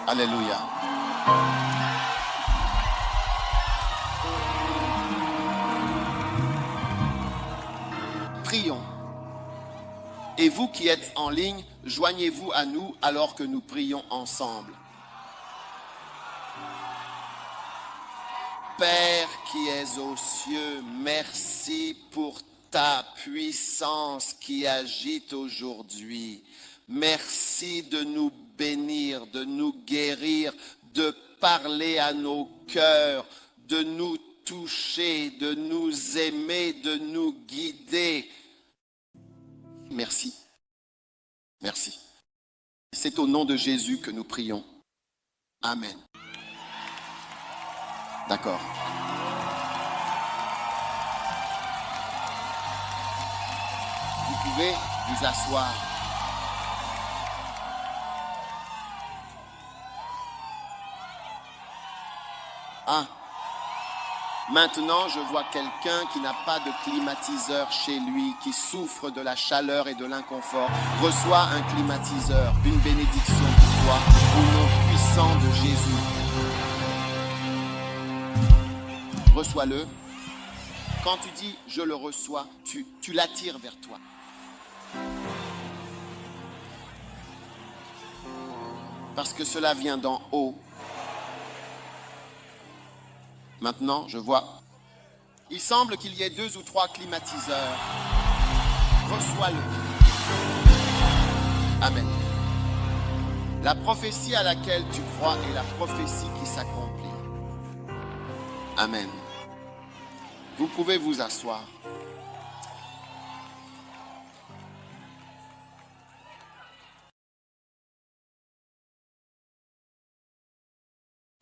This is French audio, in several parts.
Alléluia. Prions. Et vous qui êtes en ligne, joignez-vous à nous alors que nous prions ensemble. Père qui es aux cieux, merci pour ta puissance qui agite aujourd'hui. Merci de nous bénir, de nous guérir, de parler à nos cœurs, de nous toucher, de nous aimer, de nous guider. Merci. Merci. C'est au nom de Jésus que nous prions. Amen. D'accord. Vous pouvez vous asseoir. Ah. Maintenant, je vois quelqu'un qui n'a pas de climatiseur chez lui, qui souffre de la chaleur et de l'inconfort. Reçois un climatiseur, une bénédiction pour toi, au nom puissant de Jésus. Reçois-le. Quand tu dis « je le reçois », tu l'attires vers toi. Parce que cela vient d'en haut. Maintenant, je vois. Il semble qu'il y ait 2 ou 3 climatiseurs. Reçois-le. Amen. La prophétie à laquelle tu crois est la prophétie qui s'accomplit. Amen. Vous pouvez vous asseoir.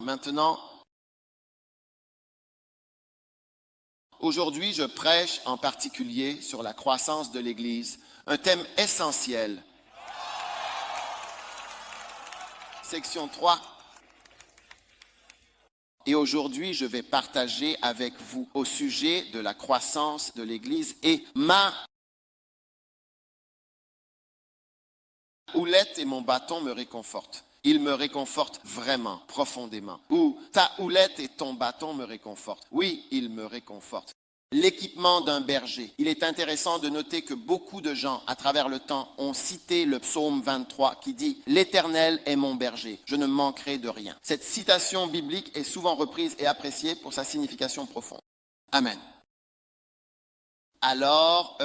Maintenant, aujourd'hui, je prêche en particulier sur la croissance de l'Église, un thème essentiel. Section 3. Et aujourd'hui, je vais partager avec vous au sujet de la croissance de l'Église et ma houlette et mon bâton me réconfortent. Ils me réconfortent vraiment, profondément. Ou ta houlette et ton bâton me réconfortent. Oui, ils me réconfortent. L'équipement d'un berger. Il est intéressant de noter que beaucoup de gens, à travers le temps, ont cité le psaume 23 qui dit « L'Éternel est mon berger, je ne manquerai de rien ». Cette citation biblique est souvent reprise et appréciée pour sa signification profonde. Amen. Alors,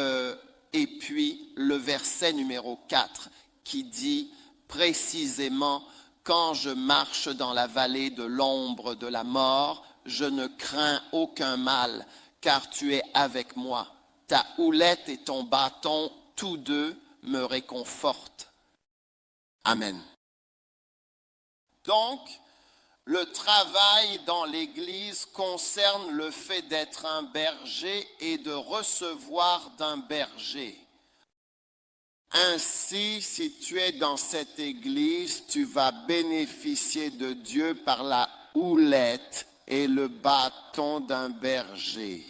et puis le verset numéro 4 qui dit précisément « Quand je marche dans la vallée de l'ombre de la mort, je ne crains aucun mal ». Car tu es avec moi, ta houlette et ton bâton, tous deux me réconfortent. Amen. Donc, le travail dans l'Église concerne le fait d'être un berger et de recevoir d'un berger. Ainsi, si tu es dans cette Église, tu vas bénéficier de Dieu par la houlette et le bâton d'un berger.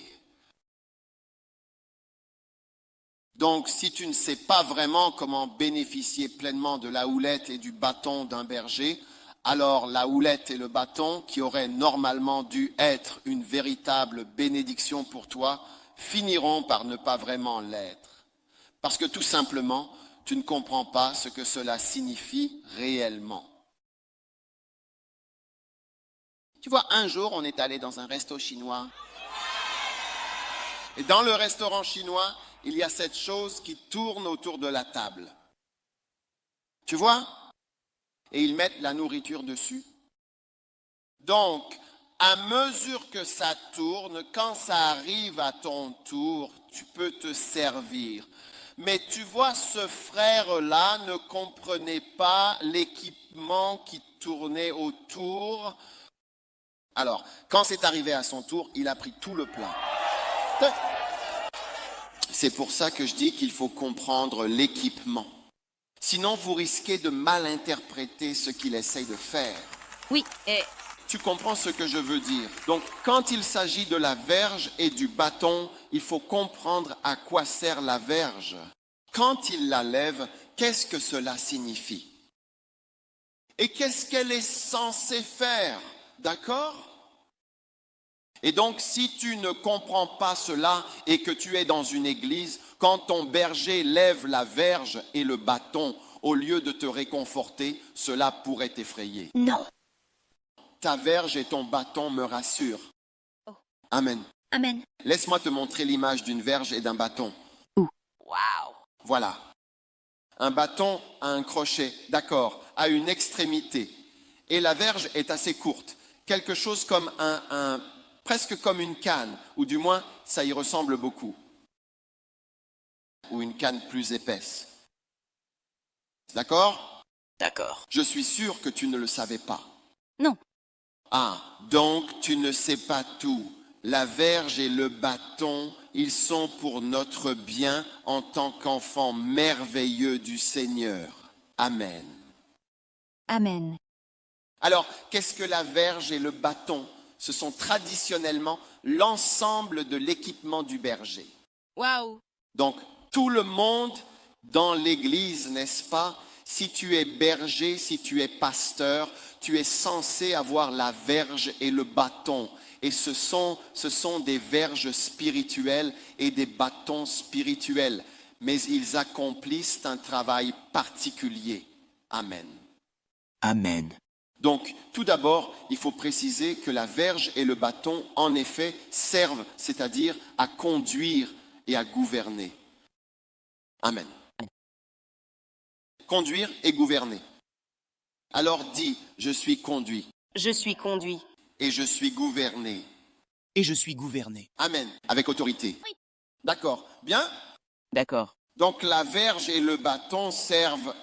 Donc, si tu ne sais pas vraiment comment bénéficier pleinement de la houlette et du bâton d'un berger, alors la houlette et le bâton, qui auraient normalement dû être une véritable bénédiction pour toi, finiront par ne pas vraiment l'être. Parce que tout simplement, tu ne comprends pas ce que cela signifie réellement. Tu vois, un jour, on est allé dans un resto chinois. Et dans le restaurant chinois, il y a cette chose qui tourne autour de la table. Tu vois? Et ils mettent la nourriture dessus. Donc, à mesure que ça tourne, quand ça arrive à ton tour, tu peux te servir. Mais tu vois, ce frère-là ne comprenait pas l'équipement qui tournait autour. Alors, quand c'est arrivé à son tour, il a pris tout le plat. C'est pour ça que je dis qu'il faut comprendre l'équipement. Sinon, vous risquez de mal interpréter ce qu'il essaye de faire. Oui, et... Tu comprends ce que je veux dire? Donc, quand il s'agit de la verge et du bâton, il faut comprendre à quoi sert la verge. Quand il la lève, qu'est-ce que cela signifie? Et qu'est-ce qu'elle est censée faire? D'accord? Et donc, si tu ne comprends pas cela et que tu es dans une église, quand ton berger lève la verge et le bâton, au lieu de te réconforter, cela pourrait t'effrayer. Non. Ta verge et ton bâton me rassurent. Amen. Amen. Laisse-moi te montrer l'image d'une verge et d'un bâton. Wow. Voilà. Un bâton a un crochet, d'accord, à une extrémité. Et la verge est assez courte. Quelque chose comme presque comme une canne, ou du moins, ça y ressemble beaucoup. Ou une canne plus épaisse. D'accord? D'accord. Je suis sûr que tu ne le savais pas. Non. Ah, donc tu ne sais pas tout. La verge et le bâton, ils sont pour notre bien en tant qu'enfants merveilleux du Seigneur. Amen. Amen. Alors, qu'est-ce que la verge et le bâton? Ce sont traditionnellement l'ensemble de l'équipement du berger. Waouh. Donc, tout le monde dans l'Église, n'est-ce pas? Si tu es berger, si tu es pasteur, tu es censé avoir la verge et le bâton. Et ce sont des verges spirituelles et des bâtons spirituels. Mais ils accomplissent un travail particulier. Amen. Amen. Donc, tout d'abord, il faut préciser que la verge et le bâton, en effet, servent, c'est-à-dire à conduire et à gouverner. Amen. Conduire et gouverner. Alors dis, je suis conduit Je suis conduit. et je suis gouverné. Et je suis gouverné. Amen. Avec autorité. Oui. D'accord. Bien. D'accord. Donc la verge et le bâton servent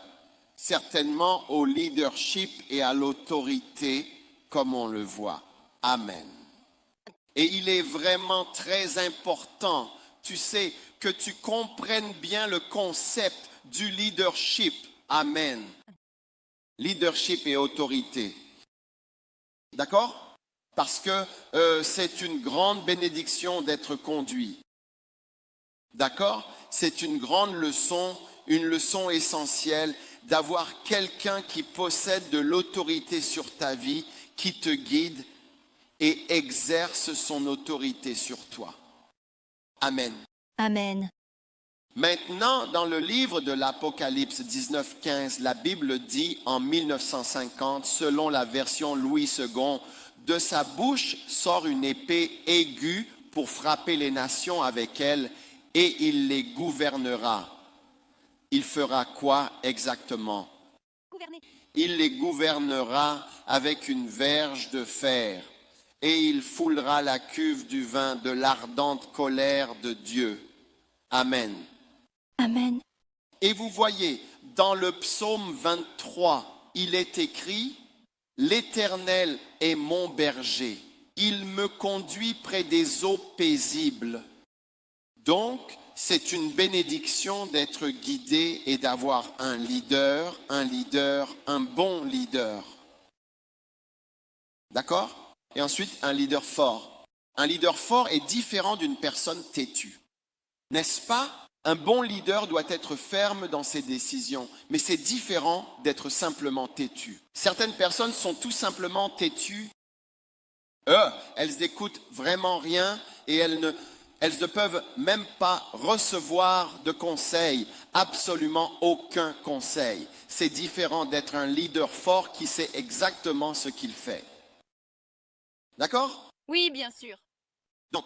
certainement au leadership et à l'autorité, comme on le voit. Amen. Et il est vraiment très important, tu sais, que tu comprennes bien le concept du leadership. Amen. Leadership et autorité. D'accord? Parce que c'est une grande bénédiction d'être conduit. D'accord? C'est une grande leçon, une leçon essentielle d'avoir quelqu'un qui possède de l'autorité sur ta vie, qui te guide et exerce son autorité sur toi. Amen. Amen. Maintenant, dans le livre de l'Apocalypse 19-15, la Bible dit en 1950, selon la version Louis II, de sa bouche sort une épée aiguë pour frapper les nations avec elle et il les gouvernera. Il fera quoi exactement? Gouverner. Il les gouvernera avec une verge de fer et il foulera la cuve du vin de l'ardente colère de Dieu. Amen. Amen. Et vous voyez, dans le psaume 23, il est écrit, l'Éternel est mon berger, il me conduit près des eaux paisibles. Donc, c'est une bénédiction d'être guidé et d'avoir un bon leader. D'accord? Et ensuite, un leader fort. Un leader fort est différent d'une personne têtue. N'est-ce pas? Un bon leader doit être ferme dans ses décisions, mais c'est différent d'être simplement têtu. Certaines personnes sont tout simplement têtues. Elles n'écoutent vraiment rien et elles ne peuvent même pas recevoir de conseils, absolument aucun conseil. C'est différent d'être un leader fort qui sait exactement ce qu'il fait. D'accord? Oui, bien sûr. Donc,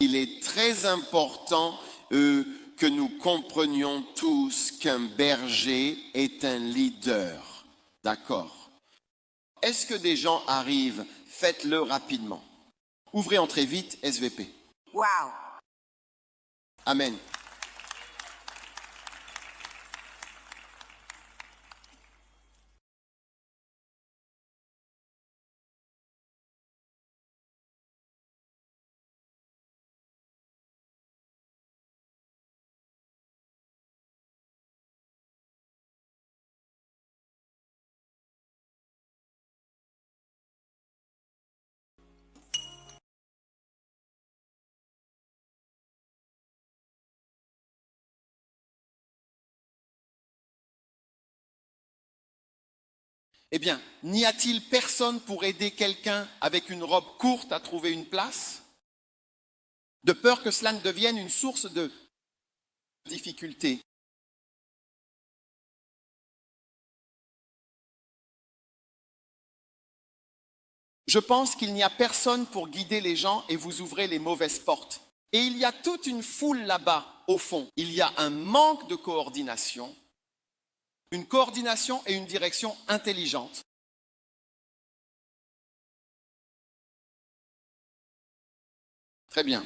il est très important que nous comprenions tous qu'un berger est un leader. D'accord? Est-ce que des gens arrivent? Faites-le rapidement. Ouvrez, entrez vite, SVP. Wow. Amen. Eh bien, n'y a-t-il personne pour aider quelqu'un avec une robe courte à trouver une place? De peur que cela ne devienne une source de difficulté. Je pense qu'il n'y a personne pour guider les gens et vous ouvrez les mauvaises portes. Et il y a toute une foule là-bas, au fond. Il y a un manque de coordination, une coordination et une direction intelligente. Très bien.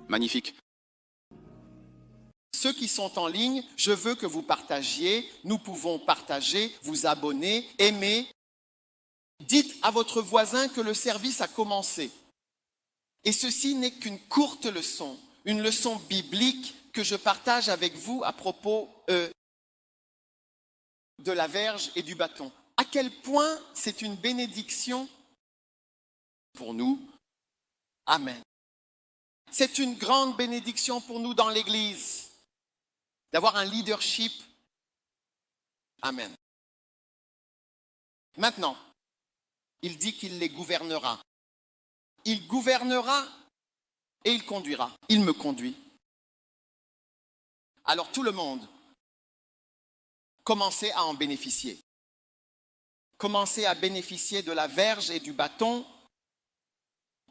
Magnifique. Ceux qui sont en ligne, je veux que vous partagiez. Nous pouvons partager, vous abonner, aimer. Dites à votre voisin que le service a commencé. Et ceci n'est qu'une courte leçon, une leçon biblique que je partage avec vous à propos de la verge et du bâton. À quel point c'est une bénédiction pour nous. Amen. C'est une grande bénédiction pour nous dans l'Église d'avoir un leadership. Amen. Maintenant, il dit qu'il les gouvernera. Il gouvernera et il conduira. Il me conduit. Alors tout le monde, commencez à en bénéficier. Commencez à bénéficier de la verge et du bâton.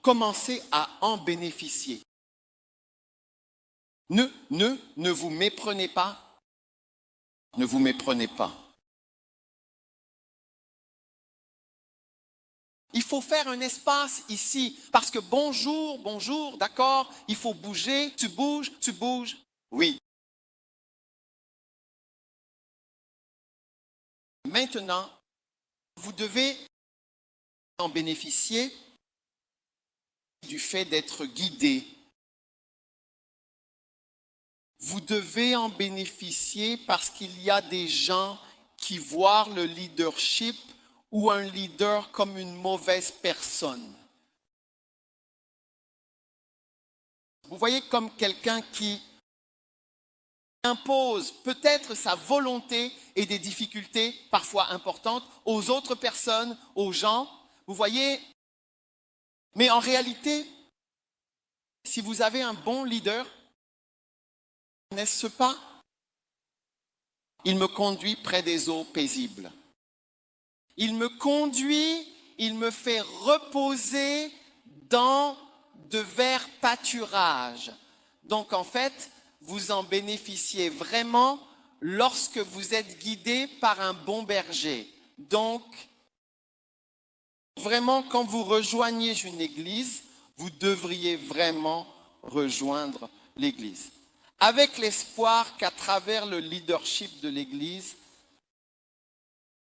Commencez à en bénéficier. Ne vous méprenez pas. Ne vous méprenez pas. Il faut faire un espace ici, parce que bonjour, bonjour, d'accord, il faut bouger, tu bouges, oui. Maintenant, vous devez en bénéficier du fait d'être guidé. Vous devez en bénéficier parce qu'il y a des gens qui voient le leadership ou un leader comme une mauvaise personne. Vous voyez, comme quelqu'un qui impose peut-être sa volonté et des difficultés parfois importantes aux autres personnes, aux gens. Vous voyez, mais en réalité, si vous avez un bon leader, n'est-ce pas? Il me conduit près des eaux paisibles. Il me conduit, il me fait reposer dans de verts pâturages. Donc en fait, vous en bénéficiez vraiment lorsque vous êtes guidé par un bon berger. Donc, vraiment, quand vous rejoignez une église, vous devriez vraiment rejoindre l'église. Avec l'espoir qu'à travers le leadership de l'église,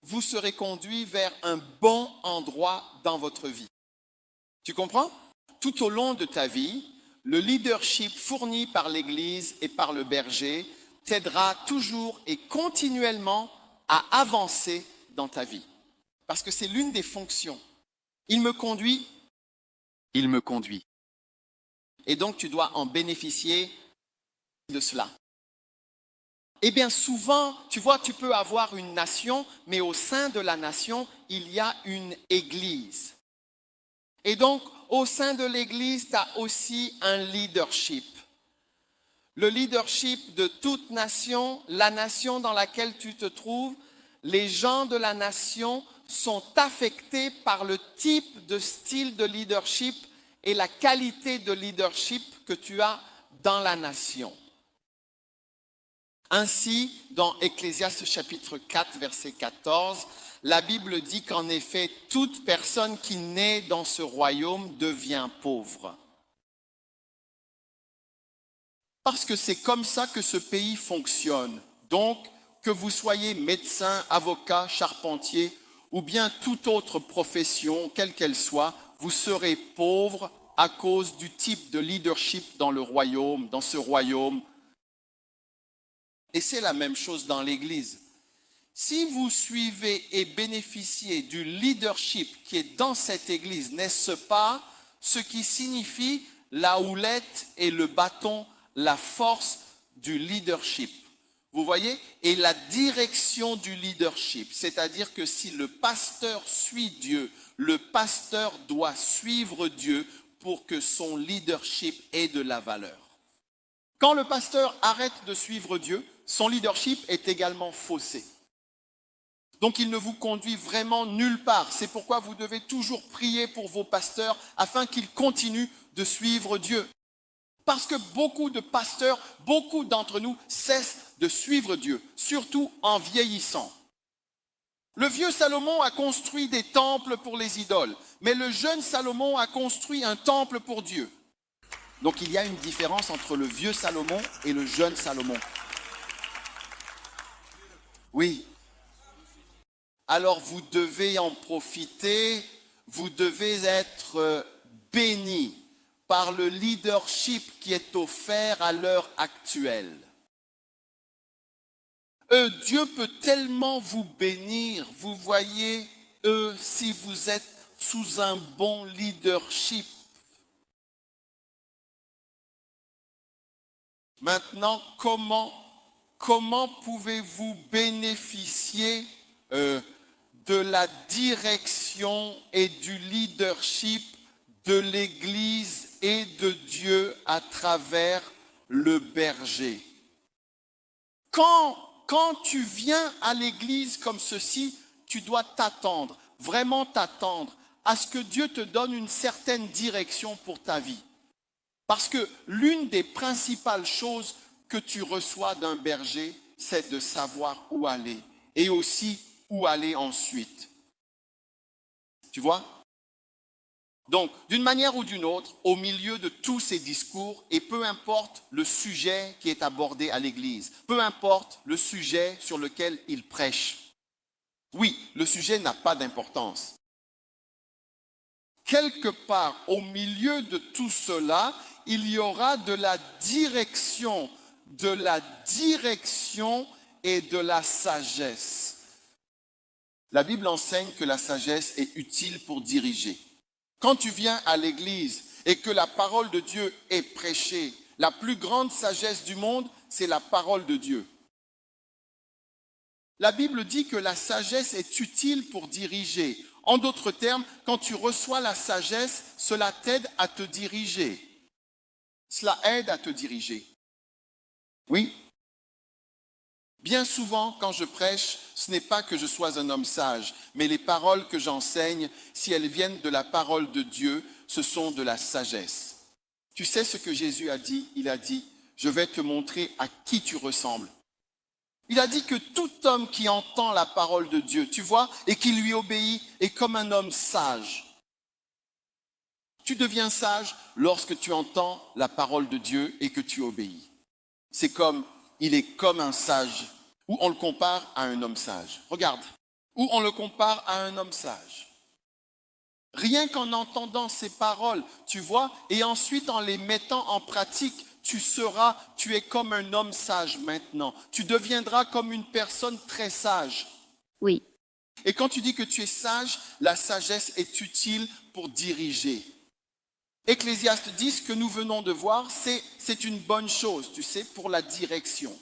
vous serez conduit vers un bon endroit dans votre vie. Tu comprends? Tout au long de ta vie, le leadership fourni par l'église et par le berger t'aidera toujours et continuellement à avancer dans ta vie. Parce que c'est l'une des fonctions. Il me conduit. Il me conduit. Et donc tu dois en bénéficier de cela. Eh bien souvent, tu vois, tu peux avoir une nation, mais au sein de la nation, il y a une église. Et donc, au sein de l'église, tu as aussi un leadership. Le leadership de toute nation, la nation dans laquelle tu te trouves, les gens de la nation sont affectés par le type de style de leadership et la qualité de leadership que tu as dans la nation. Ainsi, dans Ecclésiaste chapitre 4, verset 14, la Bible dit qu'en effet, toute personne qui naît dans ce royaume devient pauvre. Parce que c'est comme ça que ce pays fonctionne. Donc, que vous soyez médecin, avocat, charpentier ou bien toute autre profession, quelle qu'elle soit, vous serez pauvre à cause du type de leadership dans le royaume, dans ce royaume. Et c'est la même chose dans l'Église. Si vous suivez et bénéficiez du leadership qui est dans cette Église, n'est-ce pas ce qui signifie la houlette et le bâton, la force du leadership? Vous voyez? Et la direction du leadership, c'est-à-dire que si le pasteur suit Dieu, le pasteur doit suivre Dieu pour que son leadership ait de la valeur. Quand le pasteur arrête de suivre Dieu, son leadership est également faussé. Donc il ne vous conduit vraiment nulle part. C'est pourquoi vous devez toujours prier pour vos pasteurs afin qu'ils continuent de suivre Dieu. Parce que beaucoup de pasteurs, beaucoup d'entre nous cessent de suivre Dieu, surtout en vieillissant. Le vieux Salomon a construit des temples pour les idoles, mais le jeune Salomon a construit un temple pour Dieu. Donc il y a une différence entre le vieux Salomon et le jeune Salomon. Oui. Alors vous devez en profiter, vous devez être bénis par le leadership qui est offert à l'heure actuelle. Dieu peut tellement vous bénir, vous voyez, si vous êtes sous un bon leadership. Maintenant, comment pouvez-vous bénéficier de la direction et du leadership de l'Église et de Dieu à travers le berger? Quand tu viens à l'Église comme ceci, tu dois t'attendre, vraiment t'attendre à ce que Dieu te donne une certaine direction pour ta vie. Parce que l'une des principales choses que tu reçois d'un berger, c'est de savoir où aller et aussi où aller ensuite. Tu vois? Donc, d'une manière ou d'une autre, au milieu de tous ces discours, et peu importe le sujet qui est abordé à l'Église, peu importe le sujet sur lequel il prêche, oui, le sujet n'a pas d'importance. Quelque part au milieu de tout cela, il y aura de la direction et de la sagesse. La Bible enseigne que la sagesse est utile pour diriger. Quand tu viens à l'église et que la parole de Dieu est prêchée, la plus grande sagesse du monde, c'est la parole de Dieu. La Bible dit que la sagesse est utile pour diriger. En d'autres termes, quand tu reçois la sagesse, cela t'aide à te diriger. Cela aide à te diriger. Oui. Bien souvent, quand je prêche, ce n'est pas que je sois un homme sage, mais les paroles que j'enseigne, si elles viennent de la parole de Dieu, ce sont de la sagesse. Tu sais ce que Jésus a dit? Il a dit, je vais te montrer à qui tu ressembles. Il a dit que tout homme qui entend la parole de Dieu, tu vois, et qui lui obéit, est comme un homme sage. Tu deviens sage lorsque tu entends la parole de Dieu et que tu obéis. C'est comme, il est comme un sage, ou on le compare à un homme sage. Regarde, ou on le compare à un homme sage. Rien qu'en entendant ces paroles, tu vois, et ensuite en les mettant en pratique, tu es comme un homme sage maintenant. Tu deviendras comme une personne très sage. Oui. Et quand tu dis que tu es sage, la sagesse est utile pour diriger. Ecclésiaste dit ce que nous venons de voir, c'est une bonne chose, tu sais, pour la direction.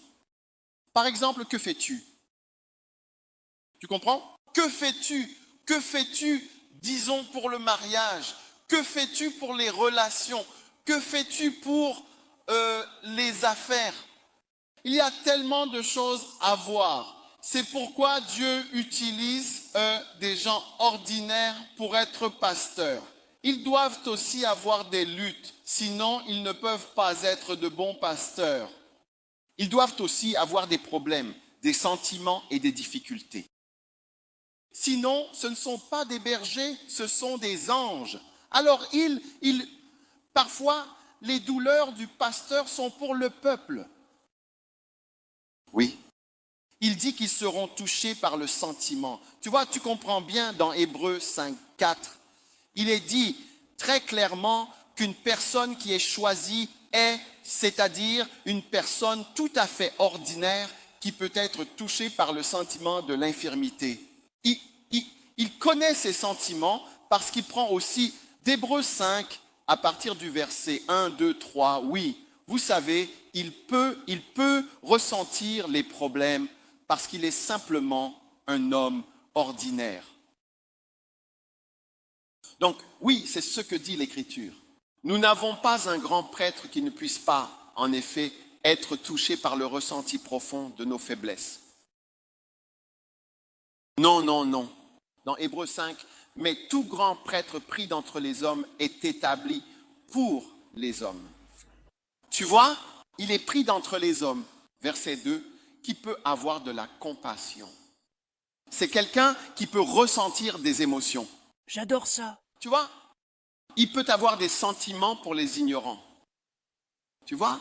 Par exemple, que fais-tu? Tu comprends? Que fais-tu? Que fais-tu, disons, pour le mariage? Que fais-tu pour les relations? Que fais-tu pour les affaires? Il y a tellement de choses à voir. C'est pourquoi Dieu utilise des gens ordinaires pour être pasteurs. Ils doivent aussi avoir des luttes, sinon ils ne peuvent pas être de bons pasteurs. Ils doivent aussi avoir des problèmes, des sentiments et des difficultés. Sinon, ce ne sont pas des bergers, ce sont des anges. Alors, parfois, les douleurs du pasteur sont pour le peuple. Oui. il dit qu'ils seront touchés par le sentiment. Tu vois, tu comprends bien dans Hébreux 5, 4, il est dit très clairement qu'une personne qui est choisie est, c'est-à-dire une personne tout à fait ordinaire qui peut être touchée par le sentiment de l'infirmité. Il connaît ces sentiments parce qu'il prend aussi d'Hébreux 5 à partir du verset 1, 2, 3. Oui, vous savez, il peut ressentir les problèmes parce qu'il est simplement un homme ordinaire. Donc, oui, c'est ce que dit l'Écriture. Nous n'avons pas un grand prêtre qui ne puisse pas, en effet, être touché par le ressenti profond de nos faiblesses. Non, non, non. Dans Hébreux 5, mais tout grand prêtre pris d'entre les hommes est établi pour les hommes. Tu vois, il est pris d'entre les hommes, verset 2, qui peut avoir de la compassion. C'est quelqu'un qui peut ressentir des émotions. J'adore ça. Tu vois, il peut avoir des sentiments pour les ignorants. Tu vois?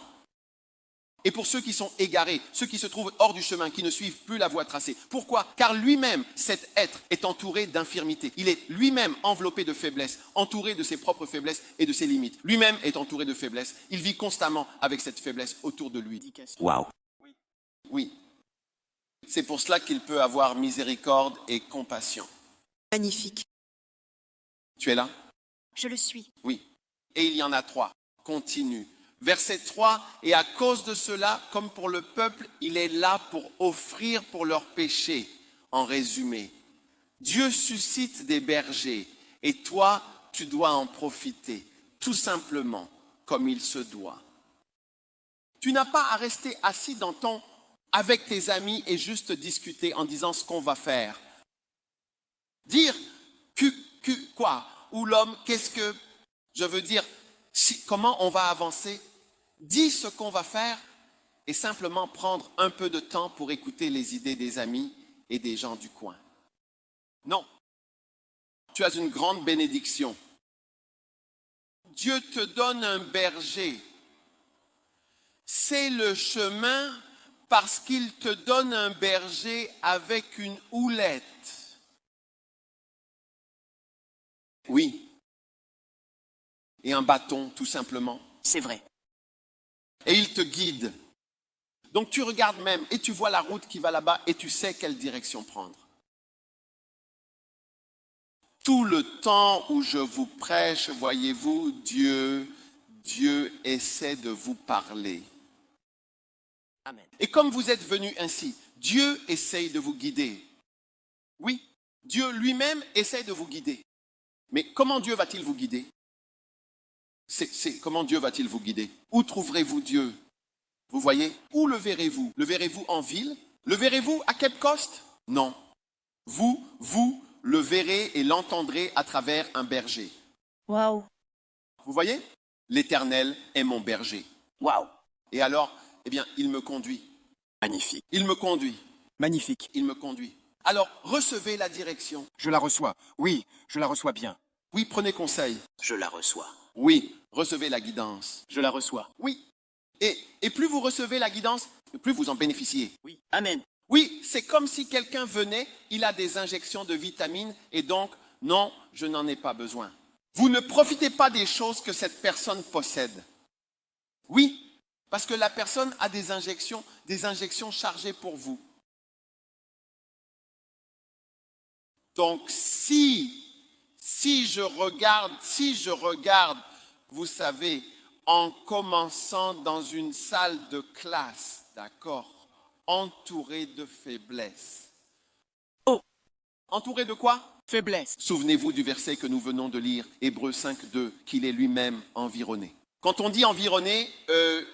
Et pour ceux qui sont égarés, ceux qui se trouvent hors du chemin, qui ne suivent plus la voie tracée. Pourquoi? Car lui-même, cet être, est entouré d'infirmités. Il est lui-même enveloppé de faiblesses, entouré de ses propres faiblesses et de ses limites. Lui-même est entouré de faiblesses. Il vit constamment avec cette faiblesse autour de lui. Waouh. Oui. C'est pour cela qu'il peut avoir miséricorde et compassion. Magnifique. Tu es là? Je le suis. Oui. Et il y en a 3. Continue. Verset 3, et à cause de cela, comme pour le peuple, il est là pour offrir pour leurs péchés. En résumé, Dieu suscite des bergers et toi, tu dois en profiter, tout simplement comme il se doit. Tu n'as pas à rester assis avec tes amis et juste discuter en disant ce qu'on va faire. Dire quoi? Ou l'homme, qu'est-ce que je veux dire? Comment on va avancer? Dis ce qu'on va faire et simplement prendre un peu de temps pour écouter les idées des amis et des gens du coin. Non. Tu as une grande bénédiction. Dieu te donne un berger. C'est le chemin parce qu'il te donne un berger avec une houlette. Oui. Et un bâton, tout simplement. C'est vrai. Et il te guide. Donc tu regardes même et tu vois la route qui va là-bas et tu sais quelle direction prendre. Tout le temps où je vous prêche, voyez-vous, Dieu essaie de vous parler. Amen. Et comme vous êtes venus ainsi, Dieu essaye de vous guider. Oui, Dieu lui-même essaie de vous guider. Mais comment Dieu va-t-il vous guider? Comment Dieu va-t-il vous guider? Où trouverez-vous Dieu? Vous voyez? Où le verrez-vous? Le verrez-vous en ville? Le verrez-vous à Cape Coast? Non. Vous le verrez et l'entendrez à travers un berger. Waouh. Vous voyez? L'Éternel est mon berger. Waouh. Et alors, eh bien, il me conduit. Magnifique. Il me conduit. Magnifique. Il me conduit. Alors, recevez la direction. Je la reçois. Oui, je la reçois bien. Oui, prenez conseil. Je la reçois. Oui, recevez la guidance. Je la reçois. Oui. Et plus vous recevez la guidance, plus vous en bénéficiez. Oui. Amen. Oui, c'est comme si quelqu'un venait, il a des injections de vitamines et donc, non, je n'en ai pas besoin. Vous ne profitez pas des choses que cette personne possède. Oui, parce que la personne a des injections chargées pour vous. Donc, si je regarde, vous savez, en commençant dans une salle de classe, d'accord, entouré de faiblesses. Oh! Entouré de quoi? Faiblesse. Souvenez-vous du verset que nous venons de lire, Hébreux 5, 2, qu'il est lui-même environné. Quand on dit environné,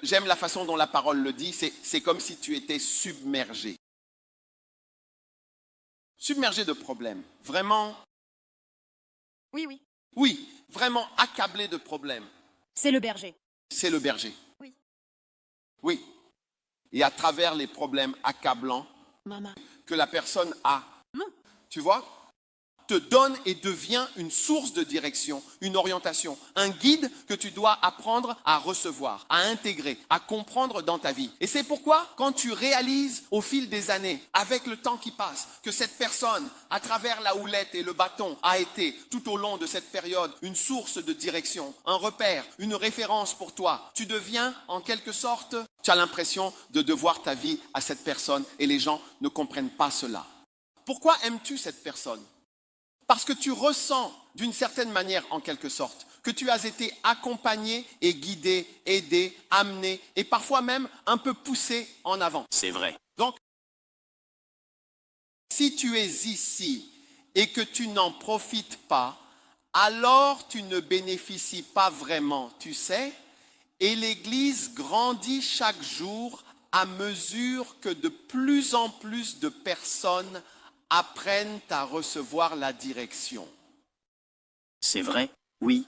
j'aime la façon dont la parole le dit, c'est comme si tu étais submergé. Submergé de problèmes. Vraiment, Oui. oui, vraiment accablé de problèmes. C'est le berger. C'est le berger. Oui. Oui. Et à travers les problèmes accablants Maman. que la personne a, tu vois, te donne et devient une source de direction, une orientation, un guide que tu dois apprendre à recevoir, à intégrer, à comprendre dans ta vie. Et c'est pourquoi, quand tu réalises au fil des années, avec le temps qui passe, que cette personne, à travers la houlette et le bâton, a été, tout au long de cette période, une source de direction, un repère, une référence pour toi, tu deviens, en quelque sorte, tu as l'impression de devoir ta vie à cette personne et les gens ne comprennent pas cela. Pourquoi aimes-tu cette personne ? Parce que tu ressens d'une certaine manière, en quelque sorte, que tu as été accompagné et guidé, aidé, amené et parfois même un peu poussé en avant. C'est vrai. Donc, si tu es ici et que tu n'en profites pas, alors tu ne bénéficies pas vraiment, tu sais, et l'Église grandit chaque jour à mesure que de plus en plus de personnes apprennent à recevoir la direction. C'est vrai. Oui.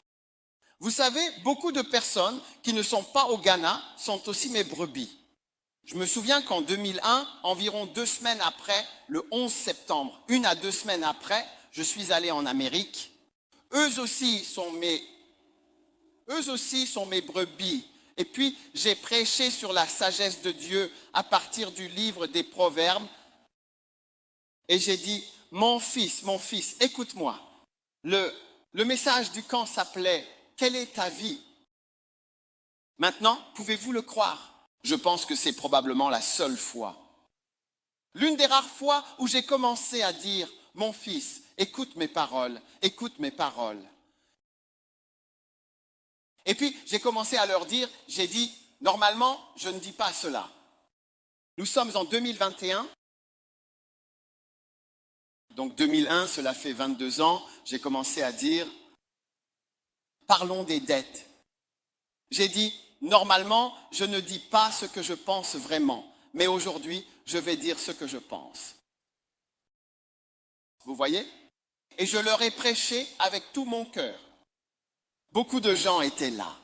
Vous savez, beaucoup de personnes qui ne sont pas au Ghana sont aussi mes brebis. Je me souviens qu'en 2001, environ 2 semaines après, le 11 septembre, 1 à 2 semaines après, je suis allé en Amérique. Eux aussi sont mes brebis. Et puis, j'ai prêché sur la sagesse de Dieu à partir du livre des Proverbes. Et j'ai dit, mon fils, écoute-moi. Le message du camp s'appelait « Quelle est ta vie ?» Maintenant, pouvez-vous le croire? Je pense que c'est probablement la seule fois. L'une des rares fois où j'ai commencé à dire « Mon fils, écoute mes paroles, écoute mes paroles. » Et puis, j'ai commencé à leur dire, j'ai dit « Normalement, je ne dis pas cela. » Nous sommes en 2021. Donc 2001, cela fait 22 ans, j'ai commencé à dire, parlons des dettes. J'ai dit, normalement, je ne dis pas ce que je pense vraiment, mais aujourd'hui, je vais dire ce que je pense. Vous voyez? Et je leur ai prêché avec tout mon cœur. Beaucoup de gens étaient là.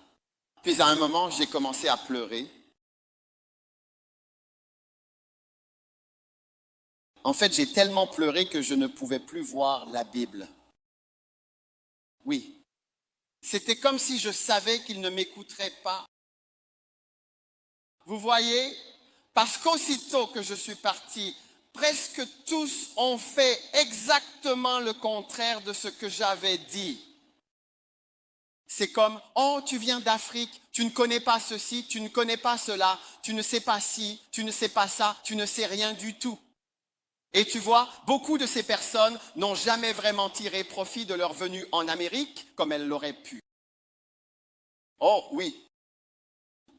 Puis à un moment, j'ai commencé à pleurer. En fait, j'ai tellement pleuré que je ne pouvais plus voir la Bible. Oui. C'était comme si je savais qu'ils ne m'écouteraient pas. Vous voyez? Parce qu'aussitôt que je suis parti, presque tous ont fait exactement le contraire de ce que j'avais dit. C'est comme, oh, tu viens d'Afrique, tu ne connais pas ceci, tu ne connais pas cela, tu ne sais pas ci, tu ne sais pas ça, tu ne sais rien du tout. Et tu vois, beaucoup de ces personnes n'ont jamais vraiment tiré profit de leur venue en Amérique comme elles l'auraient pu. Oh oui,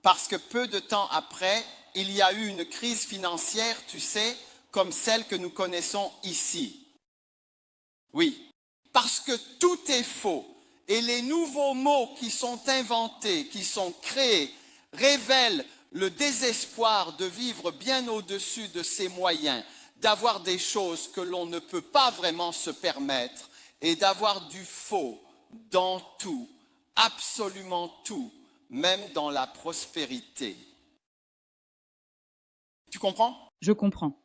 parce que peu de temps après, il y a eu une crise financière, tu sais, comme celle que nous connaissons ici. Oui, parce que tout est faux et les nouveaux mots qui sont inventés, qui sont créés, révèlent le désespoir de vivre bien au-dessus de ses moyens, d'avoir des choses que l'on ne peut pas vraiment se permettre et d'avoir du faux dans tout, absolument tout, même dans la prospérité. Tu comprends? Je comprends.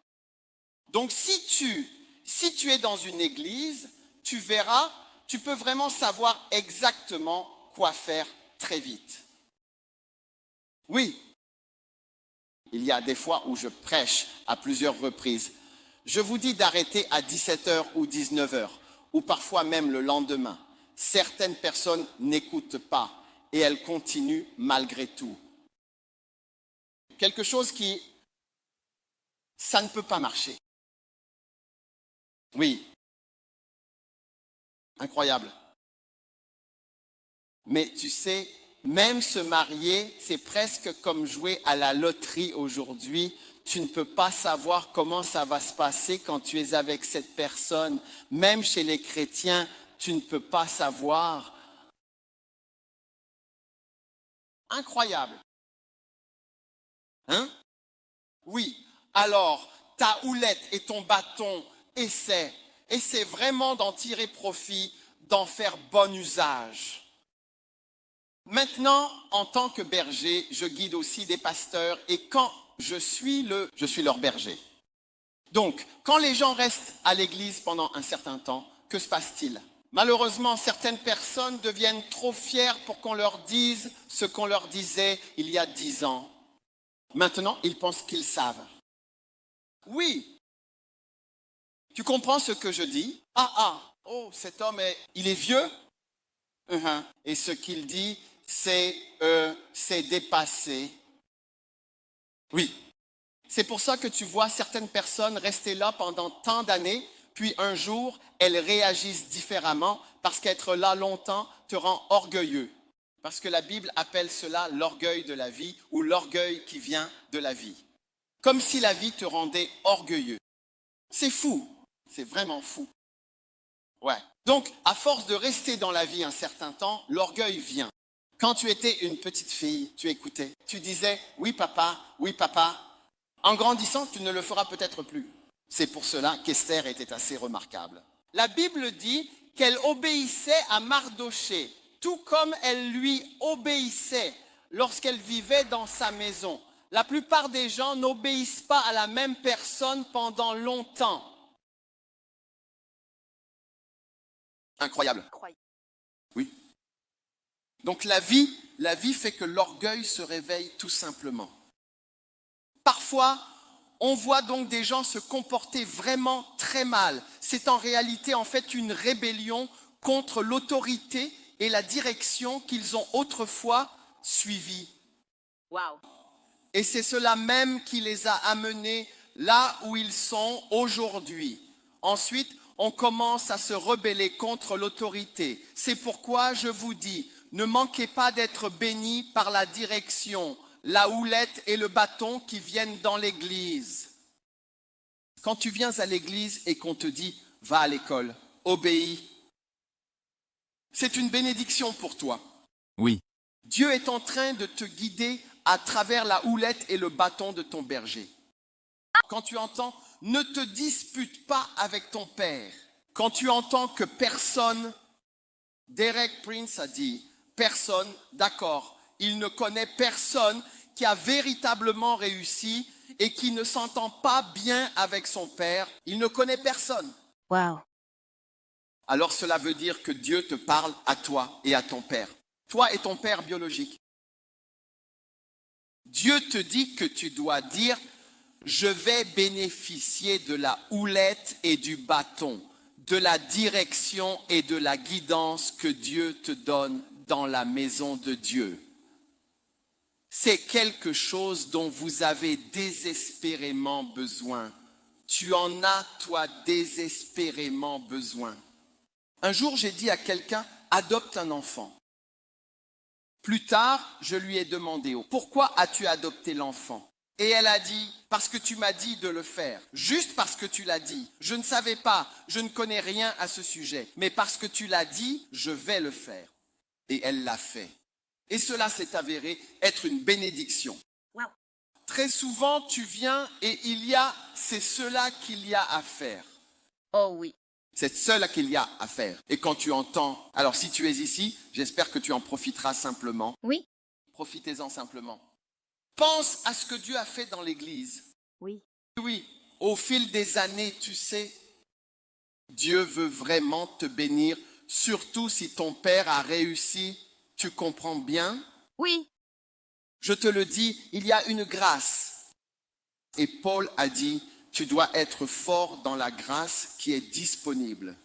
Donc si tu es dans une église, tu verras, tu peux vraiment savoir exactement quoi faire très vite. Oui, il y a des fois où je prêche à plusieurs reprises. Je vous dis d'arrêter à 17h ou 19h, ou parfois même le lendemain. Certaines personnes n'écoutent pas et elles continuent malgré tout. Quelque chose ça ne peut pas marcher. Oui, incroyable. Mais tu sais, même se marier, c'est presque comme jouer à la loterie aujourd'hui. Tu ne peux pas savoir comment ça va se passer quand tu es avec cette personne. Même chez les chrétiens, tu ne peux pas savoir. Incroyable. Hein? Oui. Alors, ta houlette et ton bâton, essaie vraiment d'en tirer profit, d'en faire bon usage. Maintenant, en tant que berger, je guide aussi des pasteurs et quand je suis leur berger. Donc, quand les gens restent à l'église pendant un certain temps, que se passe-t-il? Malheureusement, certaines personnes deviennent trop fières pour qu'on leur dise ce qu'on leur disait il y a 10 ans. Maintenant, ils pensent qu'ils savent. Oui, tu comprends ce que je dis? Oh, cet homme, il est vieux? Et ce qu'il dit, c'est dépassé. Oui. C'est pour ça que tu vois certaines personnes rester là pendant tant d'années, puis un jour, elles réagissent différemment parce qu'être là longtemps te rend orgueilleux. Parce que la Bible appelle cela l'orgueil de la vie ou l'orgueil qui vient de la vie. Comme si la vie te rendait orgueilleux. C'est fou. C'est vraiment fou. Ouais. Donc, à force de rester dans la vie un certain temps, l'orgueil vient. Quand tu étais une petite fille, tu écoutais. Tu disais, oui papa, oui papa. En grandissant, tu ne le feras peut-être plus. C'est pour cela qu'Esther était assez remarquable. La Bible dit qu'elle obéissait à Mardochée, tout comme elle lui obéissait lorsqu'elle vivait dans sa maison. La plupart des gens n'obéissent pas à la même personne pendant longtemps. Incroyable. Oui. Donc la vie fait que l'orgueil se réveille tout simplement. Parfois, on voit donc des gens se comporter vraiment très mal. C'est en réalité en fait une rébellion contre l'autorité et la direction qu'ils ont autrefois suivie. Wow. Et c'est cela même qui les a amenés là où ils sont aujourd'hui. Ensuite, on commence à se rebeller contre l'autorité. C'est pourquoi je vous dis, ne manquez pas d'être bénis par la direction, la houlette et le bâton qui viennent dans l'église. Quand tu viens à l'église et qu'on te dit, va à l'école, obéis, c'est une bénédiction pour toi. Oui. Dieu est en train de te guider à travers la houlette et le bâton de ton berger. Quand tu entends, ne te dispute pas avec ton père. Quand tu entends que personne, Derek Prince a dit, personne, d'accord, il ne connaît personne qui a véritablement réussi et qui ne s'entend pas bien avec son père. Il ne connaît personne. Wow. Alors cela veut dire que Dieu te parle à toi et à ton père. Toi et ton père biologique. Dieu te dit que tu dois dire, je vais bénéficier de la houlette et du bâton, de la direction et de la guidance que Dieu te donne dans la maison de Dieu. C'est quelque chose dont vous avez désespérément besoin. Tu en as, toi, désespérément besoin. Un jour, j'ai dit à quelqu'un, adopte un enfant. Plus tard, je lui ai demandé, pourquoi as-tu adopté l'enfant? Et elle a dit, parce que tu m'as dit de le faire. Juste parce que tu l'as dit. Je ne savais pas, je ne connais rien à ce sujet. Mais parce que tu l'as dit, je vais le faire. Et elle l'a fait. Et cela s'est avéré être une bénédiction. Wow. Très souvent, tu viens et c'est cela qu'il y a à faire. Oh oui. C'est cela qu'il y a à faire. Et quand tu entends, alors si tu es ici, j'espère que tu en profiteras simplement. Oui. Profitez-en simplement. Pense à ce que Dieu a fait dans l'Église. Oui. Oui, au fil des années, tu sais, Dieu veut vraiment te bénir, surtout si ton père a réussi. Tu comprends bien? Oui. Je te le dis, il y a une grâce. Et Paul a dit, tu dois être fort dans la grâce qui est disponible.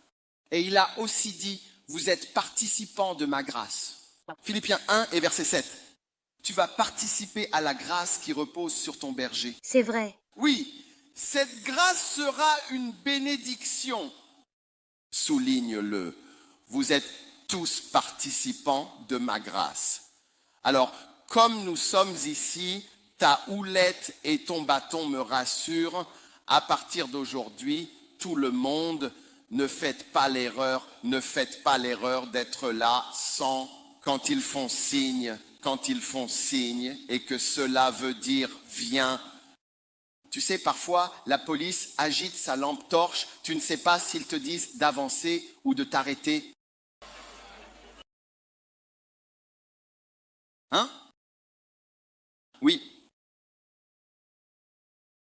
Et il a aussi dit, vous êtes participants de ma grâce. Philippiens 1 et verset 7. Tu vas participer à la grâce qui repose sur ton berger. C'est vrai. Oui, cette grâce sera une bénédiction. Souligne-le. Vous êtes tous participants de ma grâce. Alors, comme nous sommes ici, ta houlette et ton bâton me rassurent. À partir d'aujourd'hui, tout le monde, ne faites pas l'erreur d'être là sans, quand ils font signe, et que cela veut dire viens. Tu sais, parfois, la police agite sa lampe torche, tu ne sais pas s'ils te disent d'avancer ou de t'arrêter. Hein? Oui.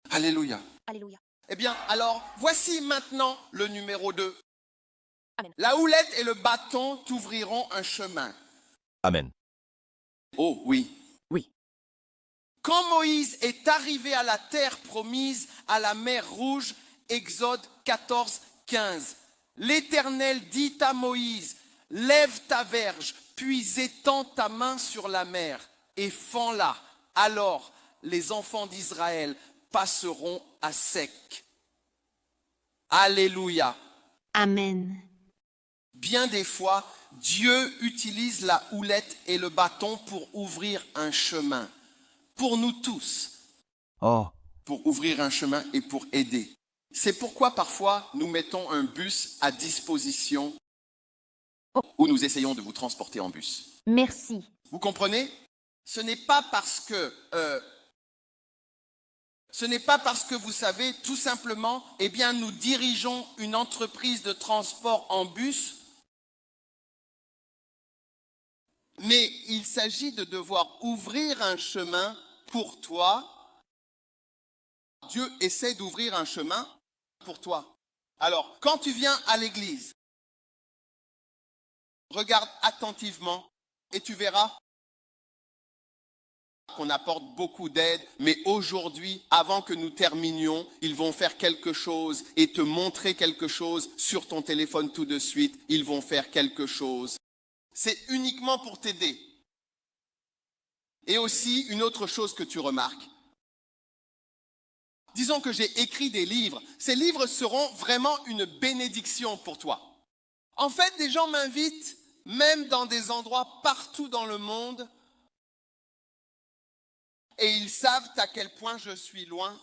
Alléluia. Alléluia. Eh bien, alors, voici maintenant le numéro 2. Amen. La houlette et le bâton t'ouvriront un chemin. Amen. Oh oui. Oui. Quand Moïse est arrivé à la terre promise, à la mer Rouge, Exode 14, 15, l'Éternel dit à Moïse, lève ta verge, puis étends ta main sur la mer et fends-la. Alors les enfants d'Israël passeront à sec. Alléluia. Amen. Bien des fois, Dieu utilise la houlette et le bâton pour ouvrir un chemin. Pour nous tous. Oh, Pour ouvrir un chemin et pour aider. C'est pourquoi parfois nous mettons un bus à disposition ou nous essayons de vous transporter en bus. Merci. Vous comprenez? Ce n'est pas parce que vous savez, tout simplement, eh bien, nous dirigeons une entreprise de transport en bus, mais il s'agit de devoir ouvrir un chemin pour toi. Dieu essaie d'ouvrir un chemin pour toi. Alors, quand tu viens à l'église, regarde attentivement et tu verras qu'on apporte beaucoup d'aide, mais aujourd'hui, avant que nous terminions, ils vont faire quelque chose et te montrer quelque chose sur ton téléphone tout de suite. Ils vont faire quelque chose. C'est uniquement pour t'aider. Et aussi, une autre chose que tu remarques. Disons que j'ai écrit des livres. Ces livres seront vraiment une bénédiction pour toi. En fait, des gens m'invitent, même dans des endroits partout dans le monde, et ils savent à quel point je suis loin.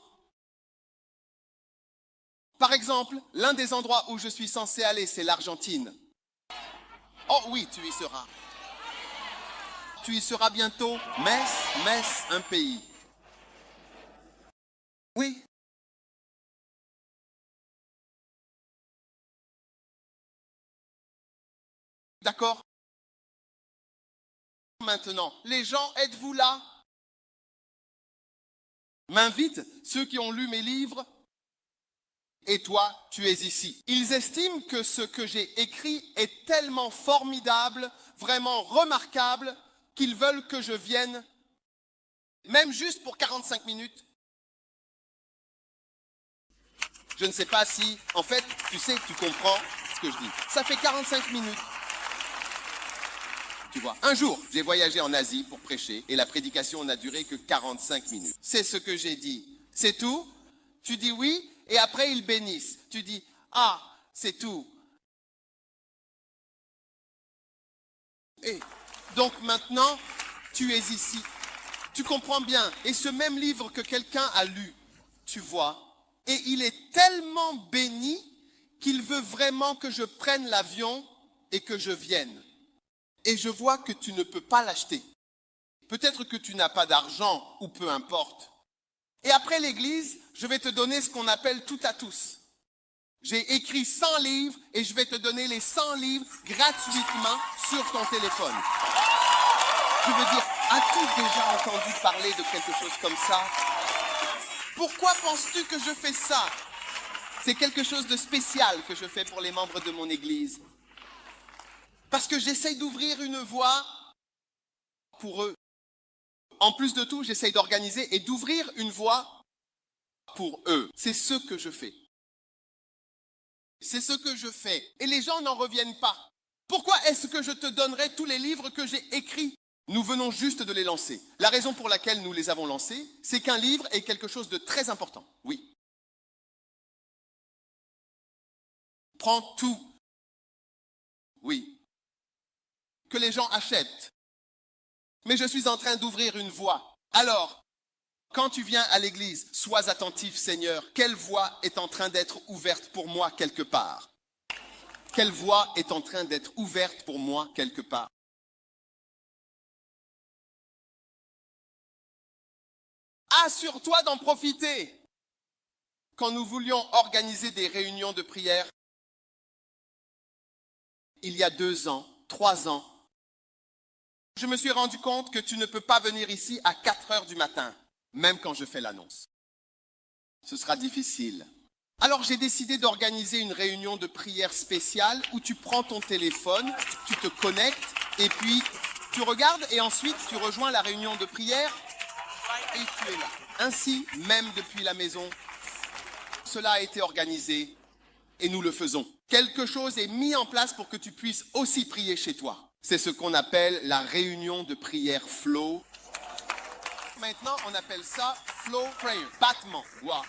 Par exemple, l'un des endroits où je suis censé aller, c'est l'Argentine. Oh oui, tu y seras. Tu y seras bientôt. Metz, un pays. Oui. D'accord. Maintenant, les gens, êtes-vous là? M'invitent ceux qui ont lu mes livres. Et toi, tu es ici. Ils estiment que ce que j'ai écrit est tellement formidable, vraiment remarquable, qu'ils veulent que je vienne, même juste pour 45 minutes. Je ne sais pas si, en fait, tu sais, tu comprends ce que je dis. Ça fait 45 minutes. Tu vois, un jour, j'ai voyagé en Asie pour prêcher et la prédication n'a duré que 45 minutes. C'est ce que j'ai dit. C'est tout? Tu dis oui et après ils bénissent. Tu dis, ah, c'est tout. Et donc maintenant, tu es ici. Tu comprends bien. Et ce même livre que quelqu'un a lu, tu vois, et il est tellement béni qu'il veut vraiment que je prenne l'avion et que je vienne. Et je vois que tu ne peux pas l'acheter. Peut-être que tu n'as pas d'argent ou peu importe. Et après l'église, je vais te donner ce qu'on appelle tout à tous. J'ai écrit 100 livres et je vais te donner les 100 livres gratuitement sur ton téléphone. Je veux dire, as-tu déjà entendu parler de quelque chose comme ça? Pourquoi penses-tu que je fais ça? C'est quelque chose de spécial que je fais pour les membres de mon église. Parce que j'essaye d'ouvrir une voie pour eux. En plus de tout, j'essaye d'organiser et d'ouvrir une voie pour eux. C'est ce que je fais. C'est ce que je fais. Et les gens n'en reviennent pas. Pourquoi est-ce que je te donnerai tous les livres que j'ai écrits? Nous venons juste de les lancer. La raison pour laquelle nous les avons lancés, c'est qu'un livre est quelque chose de très important. Oui. Prends tout. Oui. Que les gens achètent. Mais je suis en train d'ouvrir une voie. Alors, quand tu viens à l'église, sois attentif, Seigneur. Quelle voie est en train d'être ouverte pour moi quelque part? Quelle voie est en train d'être ouverte pour moi quelque part? Assure-toi d'en profiter. Quand nous voulions organiser des réunions de prière, il y a 2 ans, 3 ans, je me suis rendu compte que tu ne peux pas venir ici à 4 heures du matin, même quand je fais l'annonce. Ce sera difficile. Alors j'ai décidé d'organiser une réunion de prière spéciale où tu prends ton téléphone, tu te connectes et puis tu regardes et ensuite tu rejoins la réunion de prière et tu es là. Ainsi, même depuis la maison, cela a été organisé et nous le faisons. Quelque chose est mis en place pour que tu puisses aussi prier chez toi. C'est ce qu'on appelle la réunion de prière flow. Maintenant, on appelle ça flow prayer, battement. Wow.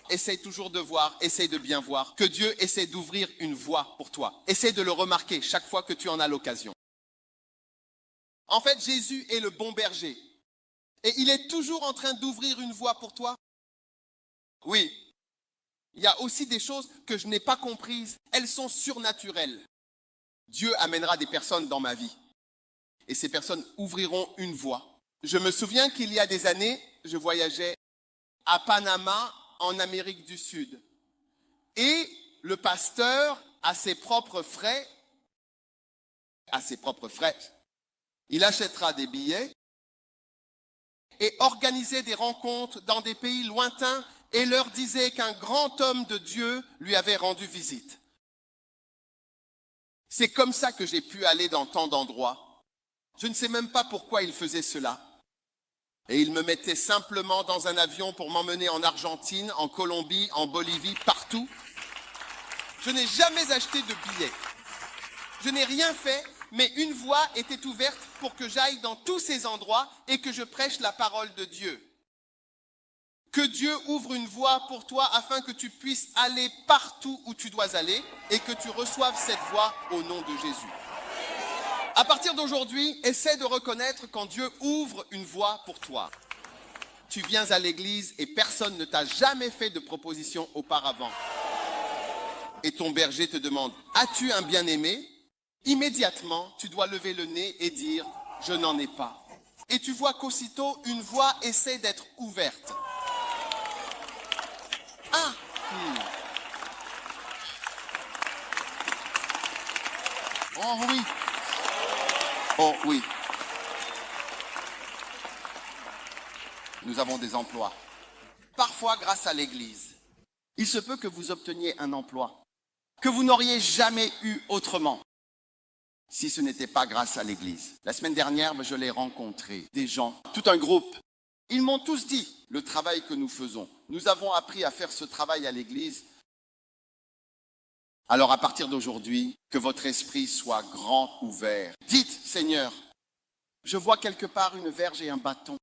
Essaye toujours de voir, essaye de bien voir que Dieu essaie d'ouvrir une voie pour toi. Essaye de le remarquer chaque fois que tu en as l'occasion. En fait, Jésus est le bon berger. Et il est toujours en train d'ouvrir une voie pour toi. Oui, il y a aussi des choses que je n'ai pas comprises. Elles sont surnaturelles. Dieu amènera des personnes dans ma vie. Et ces personnes ouvriront une voie. Je me souviens qu'il y a des années, je voyageais à Panama, en Amérique du Sud. Et le pasteur, à ses propres frais, il achètera des billets et organisait des rencontres dans des pays lointains et leur disait qu'un grand homme de Dieu lui avait rendu visite. C'est comme ça que j'ai pu aller dans tant d'endroits. Je ne sais même pas pourquoi il faisait cela. Et il me mettait simplement dans un avion pour m'emmener en Argentine, en Colombie, en Bolivie, partout. Je n'ai jamais acheté de billets. Je n'ai rien fait, mais une voie était ouverte pour que j'aille dans tous ces endroits et que je prêche la parole de Dieu. Que Dieu ouvre une voie pour toi afin que tu puisses aller partout où tu dois aller et que tu reçoives cette voie au nom de Jésus. À partir d'aujourd'hui, essaie de reconnaître quand Dieu ouvre une voie pour toi. Tu viens à l'église et personne ne t'a jamais fait de proposition auparavant. Et ton berger te demande, as-tu un bien-aimé? Immédiatement, tu dois lever le nez et dire, je n'en ai pas. Et tu vois qu'aussitôt, une voie essaie d'être ouverte. Ah! Oh oui! Oh oui. Nous avons des emplois. Parfois grâce à l'Église. Il se peut que vous obteniez un emploi que vous n'auriez jamais eu autrement si ce n'était pas grâce à l'Église. La semaine dernière, je l'ai rencontré, des gens, tout un groupe. Ils m'ont tous dit le travail que nous faisons. Nous avons appris à faire ce travail à l'Église. Alors à partir d'aujourd'hui, que votre esprit soit grand ouvert. Dites, Seigneur, je vois quelque part une verge et un bâton.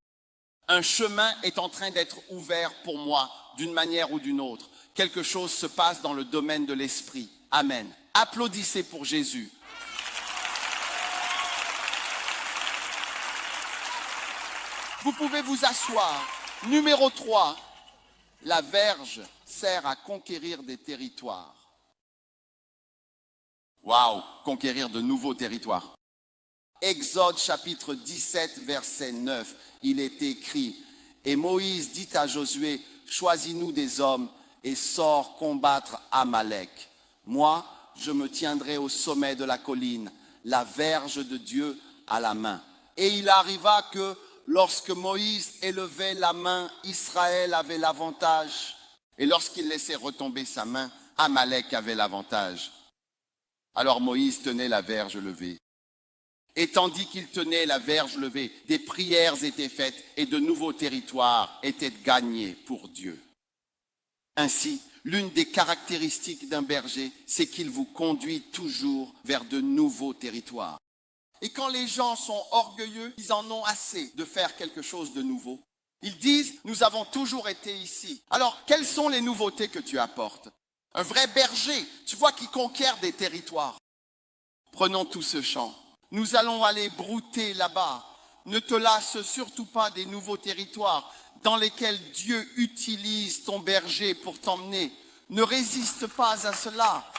Un chemin est en train d'être ouvert pour moi, d'une manière ou d'une autre. Quelque chose se passe dans le domaine de l'esprit. Amen. Applaudissez pour Jésus. Vous pouvez vous asseoir. Numéro 3, la verge sert à conquérir des territoires. Waouh, conquérir de nouveaux territoires. Exode chapitre 17, verset 9, il est écrit, et Moïse dit à Josué, choisis-nous des hommes et sors combattre Amalek. Moi, je me tiendrai au sommet de la colline, la verge de Dieu à la main. Et il arriva que lorsque Moïse élevait la main, Israël avait l'avantage. Et lorsqu'il laissait retomber sa main, Amalek avait l'avantage. Alors Moïse tenait la verge levée. Et tandis qu'il tenait la verge levée, des prières étaient faites et de nouveaux territoires étaient gagnés pour Dieu. Ainsi, l'une des caractéristiques d'un berger, c'est qu'il vous conduit toujours vers de nouveaux territoires. Et quand les gens sont orgueilleux, ils en ont assez de faire quelque chose de nouveau. Ils disent, nous avons toujours été ici. Alors, quelles sont les nouveautés que tu apportes? Un vrai berger, tu vois, qui conquiert des territoires. Prenons tout ce chant. Nous allons aller brouter là-bas. Ne te lasse surtout pas des nouveaux territoires dans lesquels Dieu utilise ton berger pour t'emmener. Ne résiste pas à cela.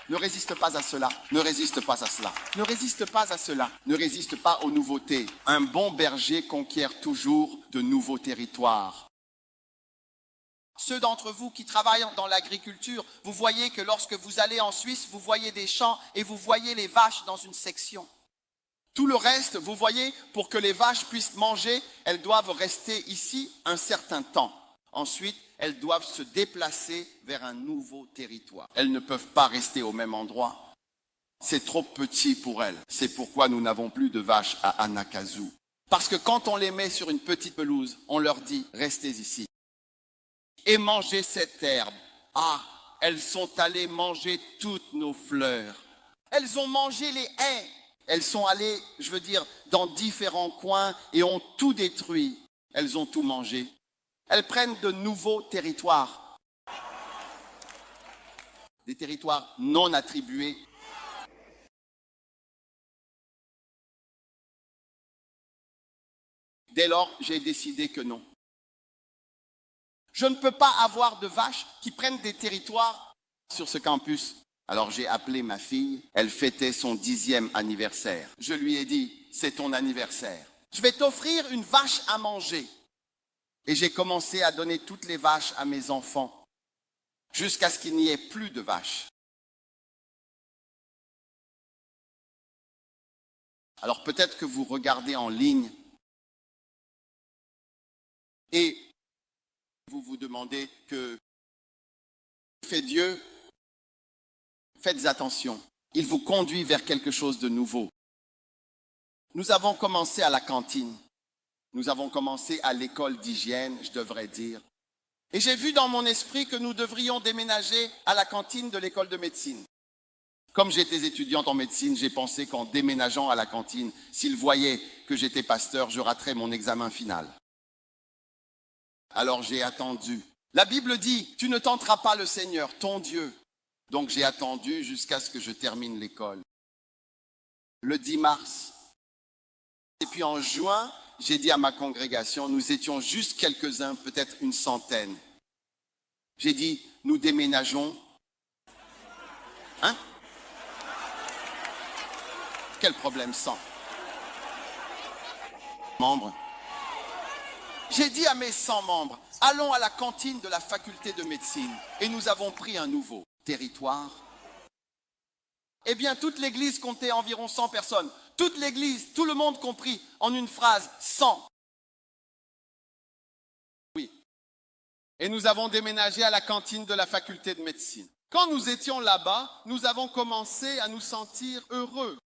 Ne résiste pas à cela. Ne résiste pas à cela. Ne résiste pas à cela. Ne résiste pas aux nouveautés. Un bon berger conquiert toujours de nouveaux territoires. Ceux d'entre vous qui travaillent dans l'agriculture, vous voyez que lorsque vous allez en Suisse, vous voyez des champs et vous voyez les vaches dans une section. Tout le reste, vous voyez, pour que les vaches puissent manger, elles doivent rester ici un certain temps. Ensuite, elles doivent se déplacer vers un nouveau territoire. Elles ne peuvent pas rester au même endroit. C'est trop petit pour elles. C'est pourquoi nous n'avons plus de vaches à Anakazu. Parce que quand on les met sur une petite pelouse, on leur dit « restez ici et mangez cette herbe ». Ah, elles sont allées manger toutes nos fleurs. Elles ont mangé les haies. Elles sont allées, dans différents coins et ont tout détruit. Elles ont tout mangé. Elles prennent de nouveaux territoires. Des territoires non attribués. Dès lors, j'ai décidé que non. Je ne peux pas avoir de vaches qui prennent des territoires sur ce campus. Alors j'ai appelé ma fille, elle fêtait son 10e anniversaire. Je lui ai dit, c'est ton anniversaire. Je vais t'offrir une vache à manger. Et j'ai commencé à donner toutes les vaches à mes enfants, jusqu'à ce qu'il n'y ait plus de vaches. Alors peut-être que vous regardez en ligne et vous vous demandez que fait Dieu. Faites attention, il vous conduit vers quelque chose de nouveau. Nous avons commencé à la cantine. Nous avons commencé à l'école d'hygiène, je devrais dire. Et j'ai vu dans mon esprit que nous devrions déménager à la cantine de l'école de médecine. Comme j'étais étudiante en médecine, j'ai pensé qu'en déménageant à la cantine, s'ils voyaient que j'étais pasteur, je raterais mon examen final. Alors j'ai attendu. La Bible dit, tu ne tenteras pas le Seigneur, ton Dieu. Donc j'ai attendu jusqu'à ce que je termine l'école. Le 10 mars. Et puis en juin, j'ai dit à ma congrégation, nous étions juste quelques-uns, peut-être une centaine. J'ai dit, nous déménageons. Hein? Quel problème sans? Membres. J'ai dit à mes 100 membres, allons à la cantine de la faculté de médecine. Et nous avons pris un nouveau territoire. Eh bien, toute l'église comptait environ 100 personnes. Toute l'église, tout le monde compris, en une phrase, 100. Oui. Et nous avons déménagé à la cantine de la faculté de médecine. Quand nous étions là-bas, nous avons commencé à nous sentir heureux.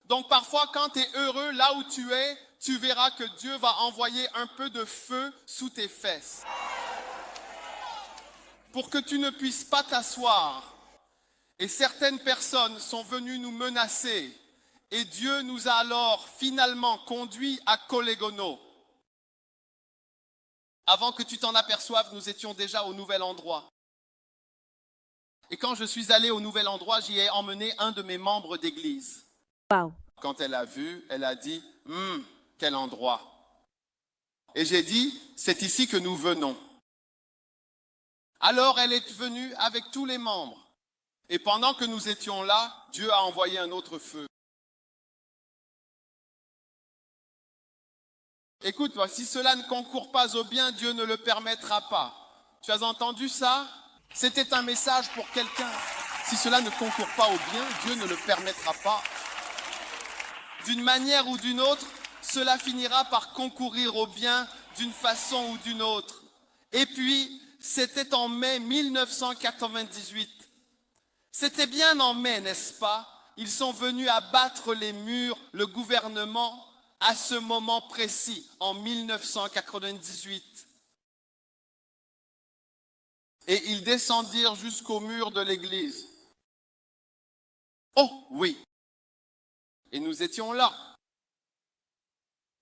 Donc parfois, quand tu es heureux là où tu es, tu verras que Dieu va envoyer un peu de feu sous tes fesses. Pour que tu ne puisses pas t'asseoir. Et certaines personnes sont venues nous menacer. Et Dieu nous a alors finalement conduits à Colegono. Avant que tu t'en aperçoives, nous étions déjà au nouvel endroit. Et quand je suis allé au nouvel endroit, j'y ai emmené un de mes membres d'église. Wow. Quand elle a vu, elle a dit, quel endroit. Et j'ai dit, c'est ici que nous venons. Alors elle est venue avec tous les membres. Et pendant que nous étions là, Dieu a envoyé un autre feu. Écoute, si cela ne concourt pas au bien, Dieu ne le permettra pas. Tu as entendu ça? C'était un message pour quelqu'un. Si cela ne concourt pas au bien, Dieu ne le permettra pas. D'une manière ou d'une autre, cela finira par concourir au bien d'une façon ou d'une autre. Et puis, c'était en mai 1998. C'était bien en mai, n'est-ce pas? Ils sont venus abattre les murs, le gouvernement, à ce moment précis, en 1998. Et ils descendirent jusqu'au mur de l'église. Oh oui! Et nous étions là.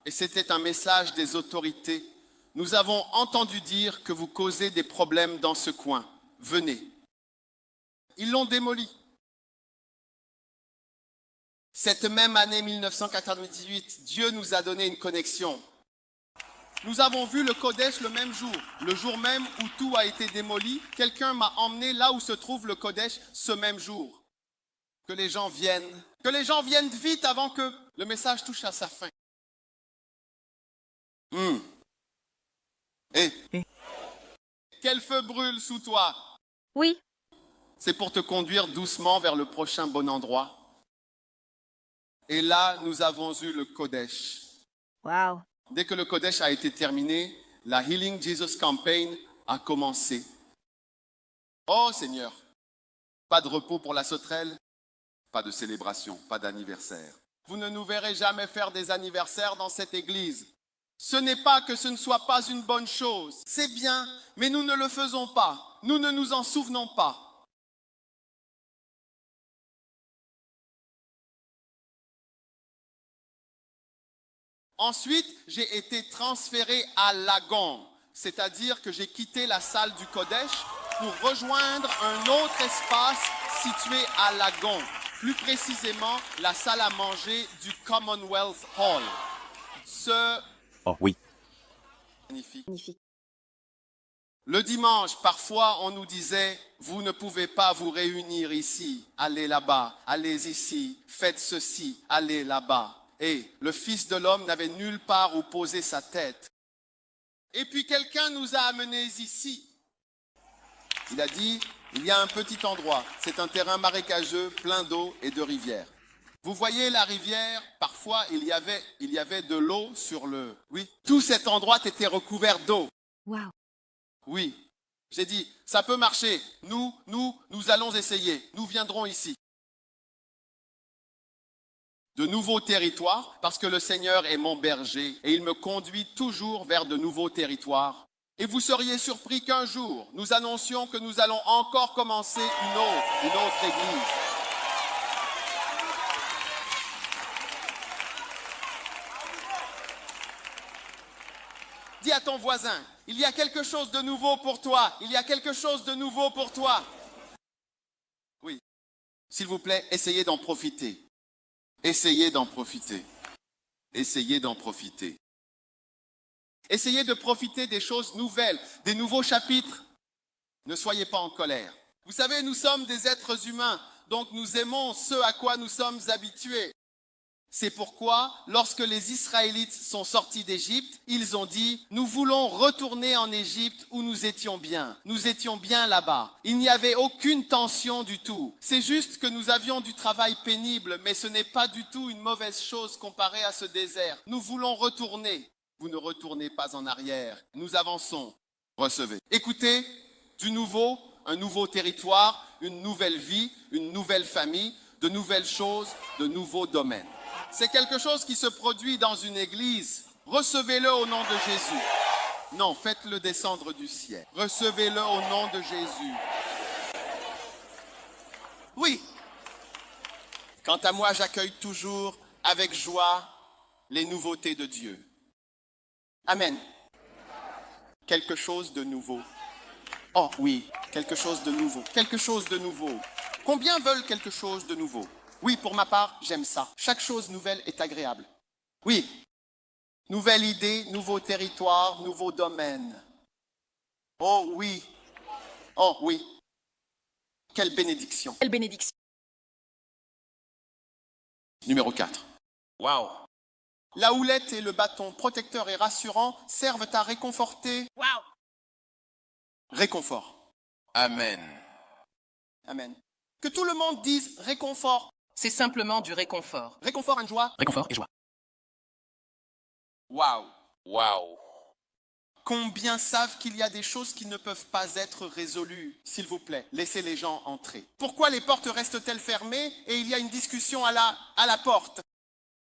Et c'était un message des autorités. Nous avons entendu dire que vous causez des problèmes dans ce coin. Venez. Ils l'ont démoli. Cette même année 1998, Dieu nous a donné une connexion. Nous avons vu le Kodesh le même jour même où tout a été démoli. Quelqu'un m'a emmené là où se trouve le Kodesh ce même jour. Que les gens viennent vite avant que le message touche à sa fin. Quel feu brûle sous toi? Oui. C'est pour te conduire doucement vers le prochain bon endroit. Et là, nous avons eu le Kodesh. Wow. Dès que le Kodesh a été terminé, la Healing Jesus Campaign a commencé. Oh Seigneur, pas de repos pour la sauterelle, pas de célébration, pas d'anniversaire. Vous ne nous verrez jamais faire des anniversaires dans cette église. Ce n'est pas que ce ne soit pas une bonne chose. C'est bien, mais nous ne le faisons pas. Nous ne nous en souvenons pas. Ensuite, j'ai été transféré à Lagon, c'est-à-dire que j'ai quitté la salle du Kodesh pour rejoindre un autre espace situé à Lagon, plus précisément la salle à manger du Commonwealth Hall. Oh oui. Magnifique. Le dimanche, parfois, on nous disait, vous ne pouvez pas vous réunir ici, allez là-bas, allez ici, faites ceci, allez là-bas. Et le Fils de l'homme n'avait nulle part où poser sa tête. Et puis quelqu'un nous a amenés ici. Il a dit, il y a un petit endroit, c'est un terrain marécageux, plein d'eau et de rivières. Vous voyez la rivière, parfois il y avait de l'eau sur le... Oui, tout cet endroit était recouvert d'eau. Wow. Oui, j'ai dit, ça peut marcher. Nous allons essayer. Nous viendrons ici. De nouveaux territoires, parce que le Seigneur est mon berger et il me conduit toujours vers de nouveaux territoires. Et vous seriez surpris qu'un jour, nous annoncions que nous allons encore commencer une autre église. Dis à ton voisin, il y a quelque chose de nouveau pour toi. Il y a quelque chose de nouveau pour toi. Oui. S'il vous plaît, essayez d'en profiter. Essayez d'en profiter. Essayez d'en profiter. Essayez de profiter des choses nouvelles, des nouveaux chapitres. Ne soyez pas en colère. Vous savez, nous sommes des êtres humains, donc nous aimons ce à quoi nous sommes habitués. C'est pourquoi, lorsque les Israélites sont sortis d'Égypte, ils ont dit, nous voulons retourner en Égypte où nous étions bien. Nous étions bien là-bas. Il n'y avait aucune tension du tout. C'est juste que nous avions du travail pénible, mais ce n'est pas du tout une mauvaise chose comparée à ce désert. Nous voulons retourner. Vous ne retournez pas en arrière. Nous avançons. Recevez. Écoutez, du nouveau, un nouveau territoire, une nouvelle vie, une nouvelle famille, de nouvelles choses, de nouveaux domaines. C'est quelque chose qui se produit dans une église. Recevez-le au nom de Jésus. Non, faites-le descendre du ciel. Recevez-le au nom de Jésus. Oui. Quant à moi, j'accueille toujours avec joie les nouveautés de Dieu. Amen. Quelque chose de nouveau. Oh oui, quelque chose de nouveau. Quelque chose de nouveau. Combien veulent quelque chose de nouveau? Oui, pour ma part, j'aime ça. Chaque chose nouvelle est agréable. Oui. Nouvelle idée, nouveau territoire, nouveau domaine. Oh oui. Oh oui. Quelle bénédiction. Quelle bénédiction. Numéro 4. Waouh. La houlette et le bâton protecteur et rassurant servent à réconforter. Wow. Réconfort. Amen. Amen. Que tout le monde dise réconfort. C'est simplement du réconfort. Réconfort and joie. Réconfort et joie. Waouh. Waouh. Combien savent qu'il y a des choses qui ne peuvent pas être résolues? S'il vous plaît, laissez les gens entrer. Pourquoi les portes restent-elles fermées et il y a une discussion à la porte?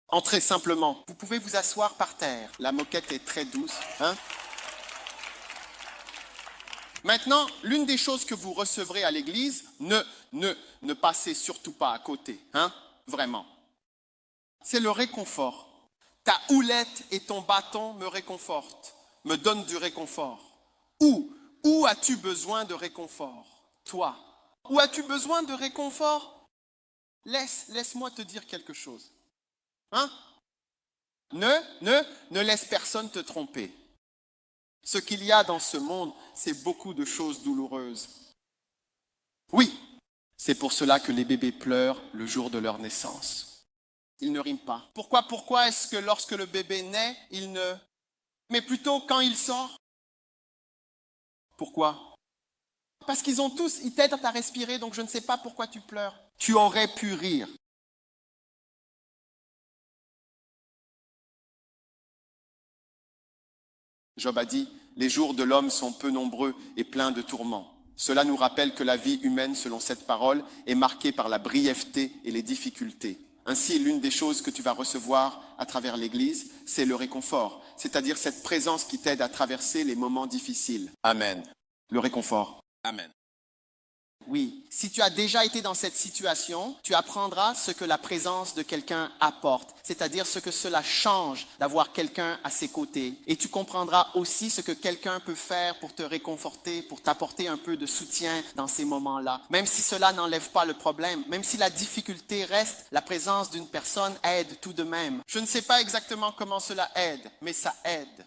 Entrez simplement. Vous pouvez vous asseoir par terre. La moquette est très douce. Hein? Maintenant, l'une des choses que vous recevrez à l'église, ne passez surtout pas à côté. Hein? Vraiment. C'est le réconfort. Ta houlette et ton bâton me réconfortent, me donnent du réconfort. Où as-tu besoin de réconfort? Toi. Où as-tu besoin de réconfort? Laisse-moi te dire quelque chose. Hein? Ne laisse personne te tromper. Ce qu'il y a dans ce monde, c'est beaucoup de choses douloureuses. Oui, c'est pour cela que les bébés pleurent le jour de leur naissance. Ils ne riment pas. Pourquoi est-ce que lorsque le bébé naît, il ne... Mais plutôt quand il sort? Pourquoi? Parce ils t'aident à respirer, donc je ne sais pas pourquoi tu pleures. Tu aurais pu rire. Job a dit, Les jours de l'homme sont peu nombreux et pleins de tourments. Cela nous rappelle que la vie humaine, selon cette parole, est marquée par la brièveté et les difficultés. Ainsi, l'une des choses que tu vas recevoir à travers l'Église, c'est le réconfort, c'est-à-dire cette présence qui t'aide à traverser les moments difficiles. Amen. Le réconfort. Amen. Oui, si tu as déjà été dans cette situation, tu apprendras ce que la présence de quelqu'un apporte, c'est-à-dire ce que cela change d'avoir quelqu'un à ses côtés. Et tu comprendras aussi ce que quelqu'un peut faire pour te réconforter, pour t'apporter un peu de soutien dans ces moments-là. Même si cela n'enlève pas le problème, même si la difficulté reste, la présence d'une personne aide tout de même. Je ne sais pas exactement comment cela aide, mais ça aide.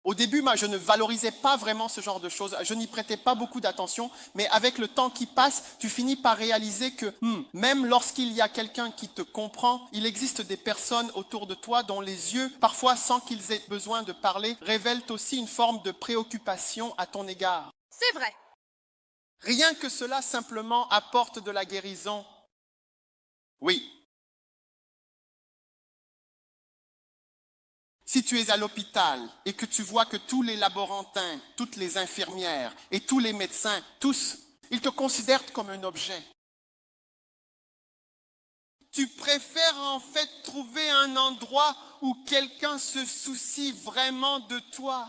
Au début, moi, je ne valorisais pas vraiment ce genre de choses, je n'y prêtais pas beaucoup d'attention, mais avec le temps qui passe, tu finis par réaliser que même lorsqu'il y a quelqu'un qui te comprend, il existe des personnes autour de toi dont les yeux, parfois sans qu'ils aient besoin de parler, révèlent aussi une forme de préoccupation à ton égard. C'est vrai. Rien que cela simplement apporte de la guérison. Oui. Si tu es à l'hôpital et que tu vois que tous les laborantins, toutes les infirmières et tous les médecins, tous, ils te considèrent comme un objet. Tu préfères en fait trouver un endroit où quelqu'un se soucie vraiment de toi.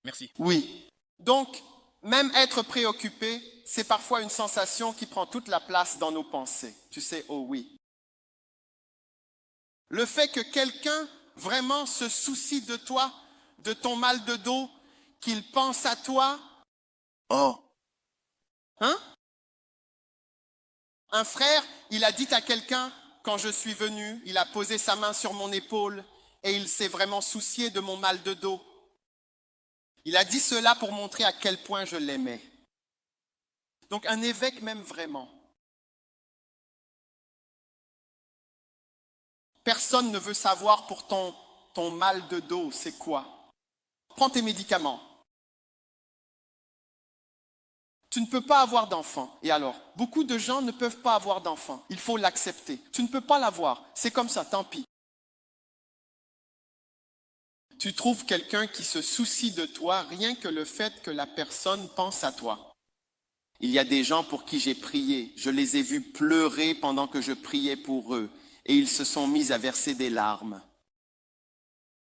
Merci. Oui. Donc, même être préoccupé, c'est parfois une sensation qui prend toute la place dans nos pensées. Tu sais, oh oui. Le fait que quelqu'un vraiment se soucie de toi, de ton mal de dos, qu'il pense à toi. Oh. Hein? Un frère, il a dit à quelqu'un, quand je suis venu, il a posé sa main sur mon épaule et il s'est vraiment soucié de mon mal de dos. Il a dit cela pour montrer à quel point je l'aimais. Donc un évêque m'aime vraiment. Personne ne veut savoir pour ton mal de dos, c'est quoi? Prends tes médicaments. Tu ne peux pas avoir d'enfant. Et alors, beaucoup de gens ne peuvent pas avoir d'enfant. Il faut l'accepter. Tu ne peux pas l'avoir. C'est comme ça, tant pis. Tu trouves quelqu'un qui se soucie de toi rien que le fait que la personne pense à toi. Il y a des gens pour qui j'ai prié. Je les ai vus pleurer pendant que je priais pour eux. Et ils se sont mis à verser des larmes.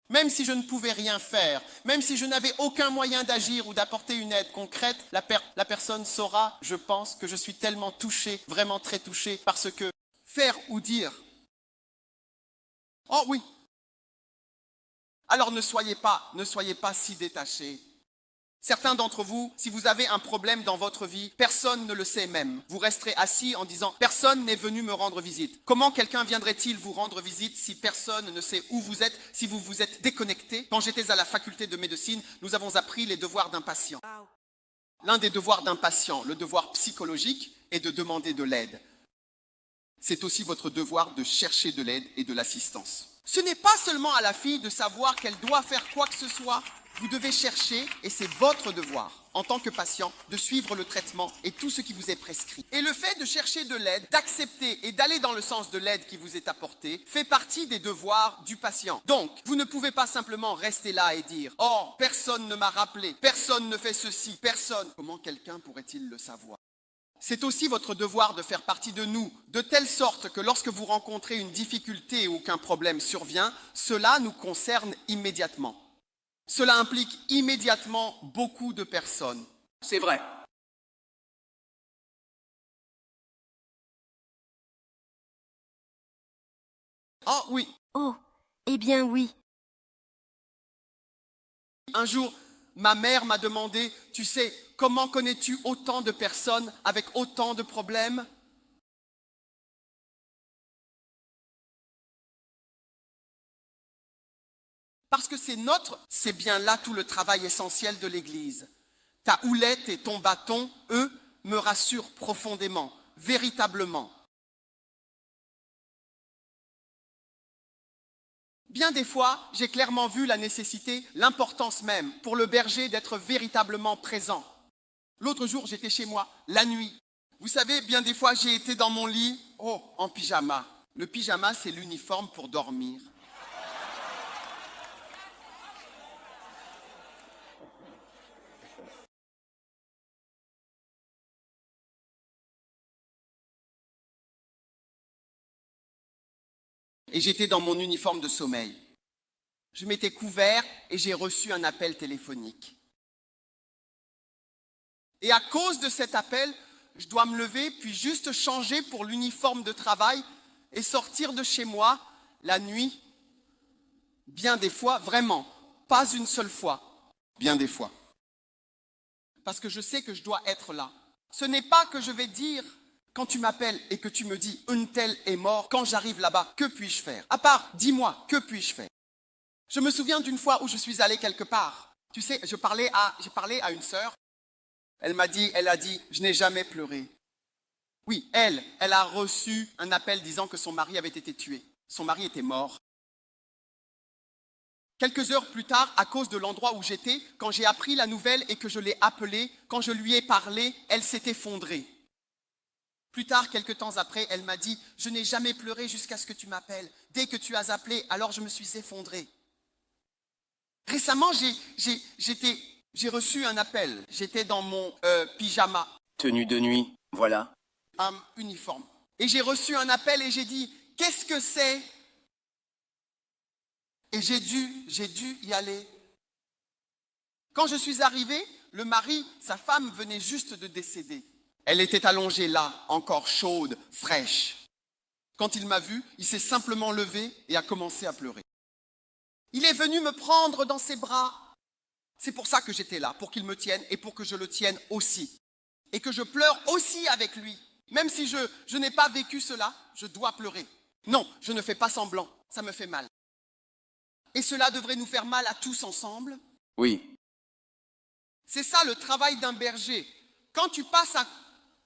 Même si je ne pouvais rien faire, même si je n'avais aucun moyen d'agir ou d'apporter une aide concrète, la personne saura, je pense, que je suis tellement touché, vraiment très touché, parce que faire ou dire, oh oui, alors ne soyez pas si détachés. Certains d'entre vous, si vous avez un problème dans votre vie, personne ne le sait même. Vous resterez assis en disant « Personne n'est venu me rendre visite ». Comment quelqu'un viendrait-il vous rendre visite si personne ne sait où vous êtes, si vous vous êtes déconnecté? Quand j'étais à la faculté de médecine, nous avons appris les devoirs d'un patient. L'un des devoirs d'un patient, le devoir psychologique, est de demander de l'aide. C'est aussi votre devoir de chercher de l'aide et de l'assistance. Ce n'est pas seulement à la fille de savoir qu'elle doit faire quoi que ce soit. Vous devez chercher, et c'est votre devoir, en tant que patient, de suivre le traitement et tout ce qui vous est prescrit. Et le fait de chercher de l'aide, d'accepter et d'aller dans le sens de l'aide qui vous est apportée, fait partie des devoirs du patient. Donc, vous ne pouvez pas simplement rester là et dire « Oh, personne ne m'a rappelé, personne ne fait ceci, personne. » Comment quelqu'un pourrait-il le savoir? C'est aussi votre devoir de faire partie de nous, de telle sorte que lorsque vous rencontrez une difficulté ou qu'un problème survient, cela nous concerne immédiatement. Cela implique immédiatement beaucoup de personnes. C'est vrai. Ah oui, Oh, eh bien oui. un jour, ma mère m'a demandé, tu sais, comment connais-tu autant de personnes avec autant de problèmes? Parce que c'est bien là tout le travail essentiel de l'Église. Ta houlette et ton bâton, eux, me rassurent profondément, véritablement. Bien des fois, j'ai clairement vu la nécessité, l'importance même, pour le berger d'être véritablement présent. L'autre jour, j'étais chez moi, la nuit. Vous savez, bien des fois, j'ai été dans mon lit, en pyjama. Le pyjama, c'est l'uniforme pour dormir. et j'étais dans mon uniforme de sommeil. Je m'étais couvert et j'ai reçu un appel téléphonique. Et à cause de cet appel, je dois me lever puis juste changer pour l'uniforme de travail et sortir de chez moi la nuit. Bien des fois, vraiment, pas une seule fois, bien des fois. Parce que je sais que je dois être là. Ce n'est pas que je vais dire, quand tu m'appelles et que tu me dis « un tel est mort », quand j'arrive là-bas, que puis-je faire? À part, dis-moi, que puis-je faire? Je me souviens d'une fois où je suis allé quelque part. Tu sais, j'ai parlé à une sœur. Elle a dit, je n'ai jamais pleuré. Oui, elle a reçu un appel disant que son mari avait été tué. Son mari était mort. Quelques heures plus tard, à cause de l'endroit où j'étais, quand j'ai appris la nouvelle et que je l'ai appelée, quand je lui ai parlé, elle s'est effondrée. Plus tard, quelques temps après, elle m'a dit, je n'ai jamais pleuré jusqu'à ce que tu m'appelles. Dès que tu as appelé, alors je me suis effondrée. Récemment, j'ai reçu un appel. J'étais dans mon pyjama. Tenue de nuit, voilà. Uniforme. Et j'ai reçu un appel et j'ai dit, qu'est-ce que c'est? Et j'ai dû y aller. Quand je suis arrivé, le mari, sa femme venait juste de décéder. Elle était allongée là, encore chaude, fraîche. Quand il m'a vu, il s'est simplement levé et a commencé à pleurer. Il est venu me prendre dans ses bras. C'est pour ça que j'étais là, pour qu'il me tienne et pour que je le tienne aussi. Et que je pleure aussi avec lui. Même si je n'ai pas vécu cela, je dois pleurer. Non, je ne fais pas semblant, ça me fait mal. Et cela devrait nous faire mal à tous ensemble. Oui. C'est ça le travail d'un berger. Quand tu passes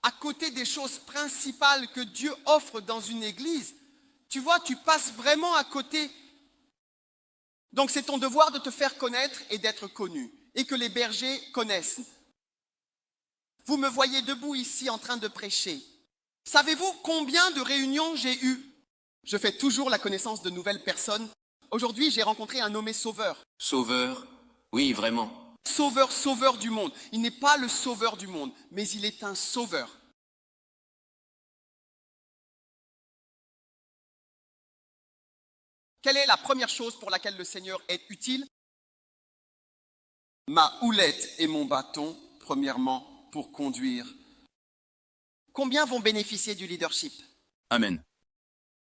à côté des choses principales que Dieu offre dans une église, tu vois, tu passes vraiment à côté. Donc c'est ton devoir de te faire connaître et d'être connu, et que les bergers connaissent. Vous me voyez debout ici en train de prêcher. Savez-vous combien de réunions j'ai eues? Je fais toujours la connaissance de nouvelles personnes. Aujourd'hui, j'ai rencontré un nommé Sauveur. Sauveur? Oui, vraiment. Sauveur du monde. Il n'est pas le sauveur du monde, mais il est un sauveur. Quelle est la première chose pour laquelle le Seigneur est utile? Ma houlette et mon bâton, premièrement, pour conduire. Combien vont bénéficier du leadership? Amen.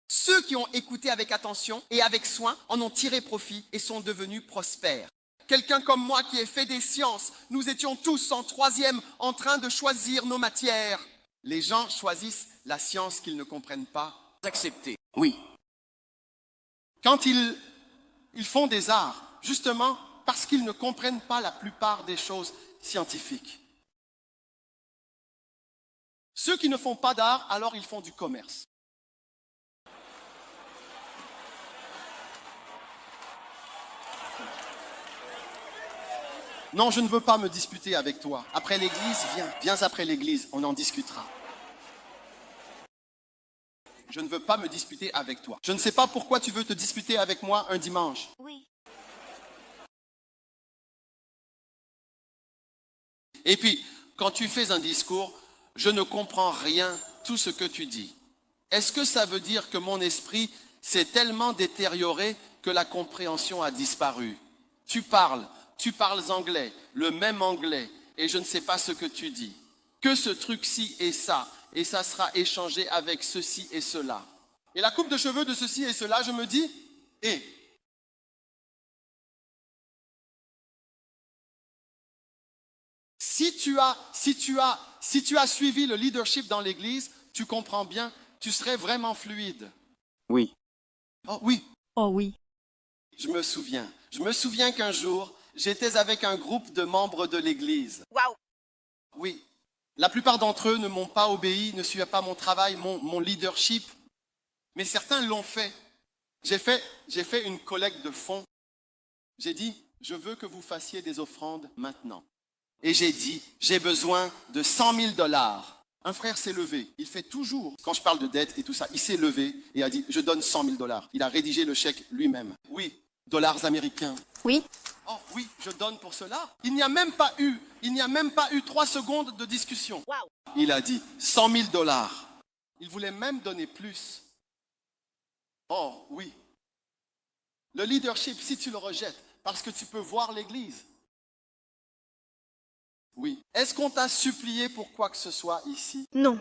Ceux qui ont écouté avec attention et avec soin en ont tiré profit et sont devenus prospères. Quelqu'un comme moi qui ai fait des sciences, nous étions tous en troisième en train de choisir nos matières. Les gens choisissent la science qu'ils ne comprennent pas. Accepté. Oui. Quand ils font des arts, justement parce qu'ils ne comprennent pas la plupart des choses scientifiques. Ceux qui ne font pas d'art, alors ils font du commerce. Non, je ne veux pas me disputer avec toi. Après l'église, viens après l'église, on en discutera. Je ne veux pas me disputer avec toi. Je ne sais pas pourquoi tu veux te disputer avec moi un dimanche. Oui. Et puis, quand tu fais un discours, je ne comprends rien, tout ce que tu dis. Est-ce que ça veut dire que mon esprit s'est tellement détérioré que la compréhension a disparu? Tu parles anglais, le même anglais, et je ne sais pas ce que tu dis. Que ce truc-ci et ça sera échangé avec ceci et cela. Et la coupe de cheveux de ceci et cela, je me dis, si tu as suivi le leadership dans l'église, tu comprends bien, tu serais vraiment fluide. Oui. Oh oui. Oh oui. Je me souviens qu'un jour, j'étais avec un groupe de membres de l'église. Waouh. Oui. La plupart d'entre eux ne m'ont pas obéi, ne suivaient pas mon travail, mon leadership. Mais certains l'ont fait. J'ai fait une collecte de fonds. J'ai dit, je veux que vous fassiez des offrandes maintenant. Et j'ai dit, j'ai besoin de 100 000 $. Un frère s'est levé. Il fait toujours, quand je parle de dette et tout ça, il s'est levé et a dit, je donne 100 000 $. Il a rédigé le chèque lui-même. Oui, dollars américains. Oui. Oh oui, je donne pour cela. Il n'y a même pas eu 3 secondes de discussion. Waouh. Il a dit 100 000 $. Il voulait même donner plus. Oh oui. Le leadership, si tu le rejettes, parce que tu peux voir l'Église. Oui. Est-ce qu'on t'a supplié pour quoi que ce soit ici? Non.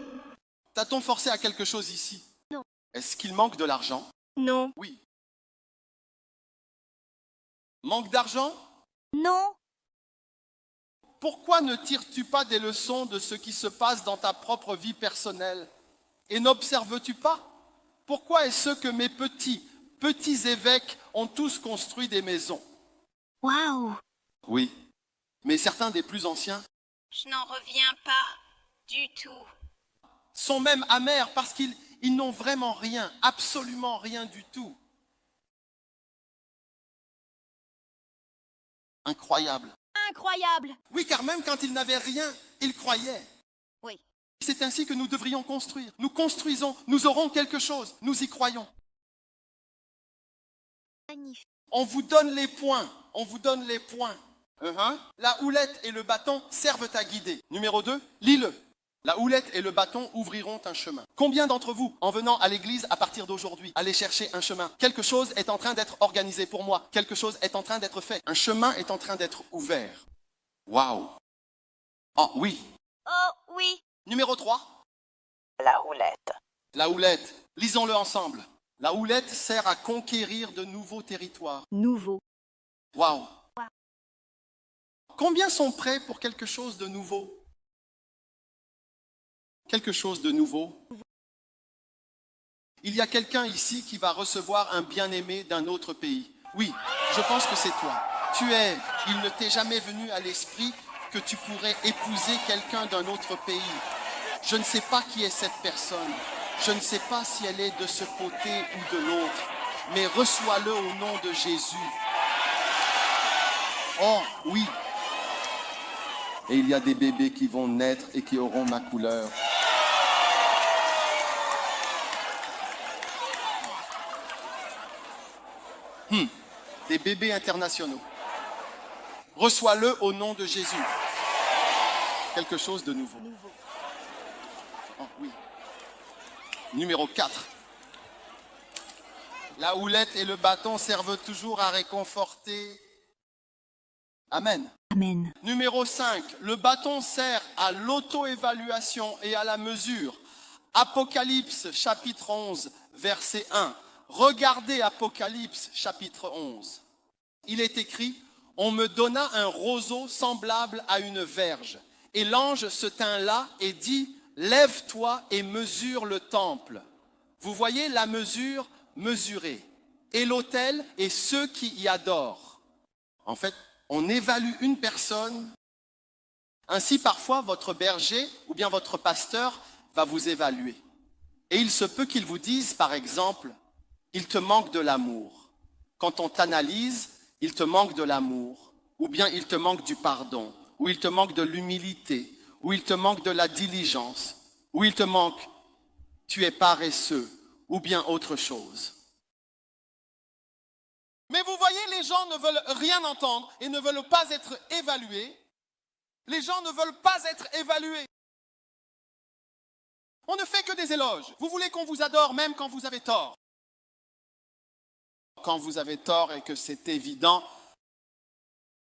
T'a-t-on forcé à quelque chose ici? Non. Est-ce qu'il manque de l'argent? Non. Oui. Manque d'argent? Non. Pourquoi ne tires-tu pas des leçons de ce qui se passe dans ta propre vie personnelle? Et n'observes-tu pas? Pourquoi est-ce que mes petits évêques ont tous construit des maisons? Waouh. Oui. Mais certains des plus anciens Je n'en reviens pas du tout. sont même amers parce qu'ils n'ont vraiment rien, absolument rien du tout. Incroyable. Incroyable. Oui, car même quand ils n'avaient rien, ils croyaient. Oui. C'est ainsi que nous devrions construire. Nous construisons, nous aurons quelque chose, nous y croyons. Magnifique. On vous donne les points, on vous donne les points. La houlette et le bâton servent à guider. Numéro 2, lis-le. La houlette et le bâton ouvriront un chemin. Combien d'entre vous, en venant à l'église à partir d'aujourd'hui, allez chercher un chemin? Quelque chose est en train d'être organisé pour moi. Quelque chose est en train d'être fait. Un chemin est en train d'être ouvert. Waouh! Oh oui. Oh oui. Numéro 3. La houlette. La houlette. Lisons-le ensemble. La houlette sert à conquérir de nouveaux territoires. Nouveau. Waouh! Combien sont prêts pour quelque chose de nouveau? Quelque chose de nouveau. Il y a quelqu'un ici qui va recevoir un bien-aimé d'un autre pays. Oui, je pense que c'est toi. Il ne t'est jamais venu à l'esprit que tu pourrais épouser quelqu'un d'un autre pays. Je ne sais pas qui est cette personne. Je ne sais pas si elle est de ce côté ou de l'autre. Mais reçois-le au nom de Jésus. Oh, oui. Et il y a des bébés qui vont naître et qui auront ma couleur. Des bébés internationaux. Reçois-le au nom de Jésus. Quelque chose de nouveau. Oh, oui. Numéro 4. La houlette et le bâton servent toujours à réconforter. Amen. Amen. Numéro 5. Le bâton sert à l'auto-évaluation et à la mesure. Apocalypse chapitre 11, verset 1. Regardez Apocalypse chapitre 11. Il est écrit, « On me donna un roseau semblable à une verge. Et l'ange se tint là et dit, « Lève-toi et mesure le temple. » Vous voyez la mesure, mesurer. Et l'autel et ceux qui y adorent. En fait, on évalue une personne. Ainsi, parfois, votre berger ou bien votre pasteur va vous évaluer. Et il se peut qu'il vous dise, par exemple, il te manque de l'amour. Quand on t'analyse, il te manque de l'amour, ou bien il te manque du pardon, ou il te manque de l'humilité, ou il te manque de la diligence, ou il te manque, tu es paresseux, ou bien autre chose. Mais vous voyez, les gens ne veulent rien entendre et ne veulent pas être évalués. Les gens ne veulent pas être évalués. On ne fait que des éloges. Vous voulez qu'on vous adore même quand vous avez tort. Quand vous avez tort et que c'est évident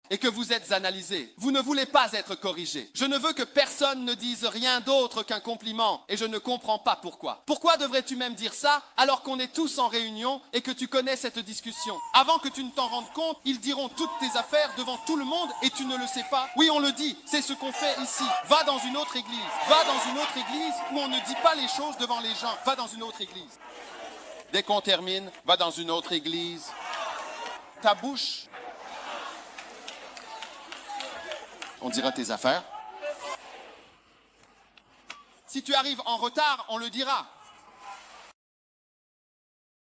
et que vous êtes analysé, vous ne voulez pas être corrigé. Je ne veux que personne ne dise rien d'autre qu'un compliment et je ne comprends pas pourquoi. Pourquoi devrais-tu même dire ça alors qu'on est tous en réunion et que tu connais cette discussion? Avant que tu ne t'en rendes compte, ils diront toutes tes affaires devant tout le monde et tu ne le sais pas. Oui, on le dit, c'est ce qu'on fait ici. Va dans une autre église. Va dans une autre église où on ne dit pas les choses devant les gens. Va dans une autre église. Dès qu'on termine, va dans une autre église. Ta bouche, on dira tes affaires. Si tu arrives en retard, on le dira.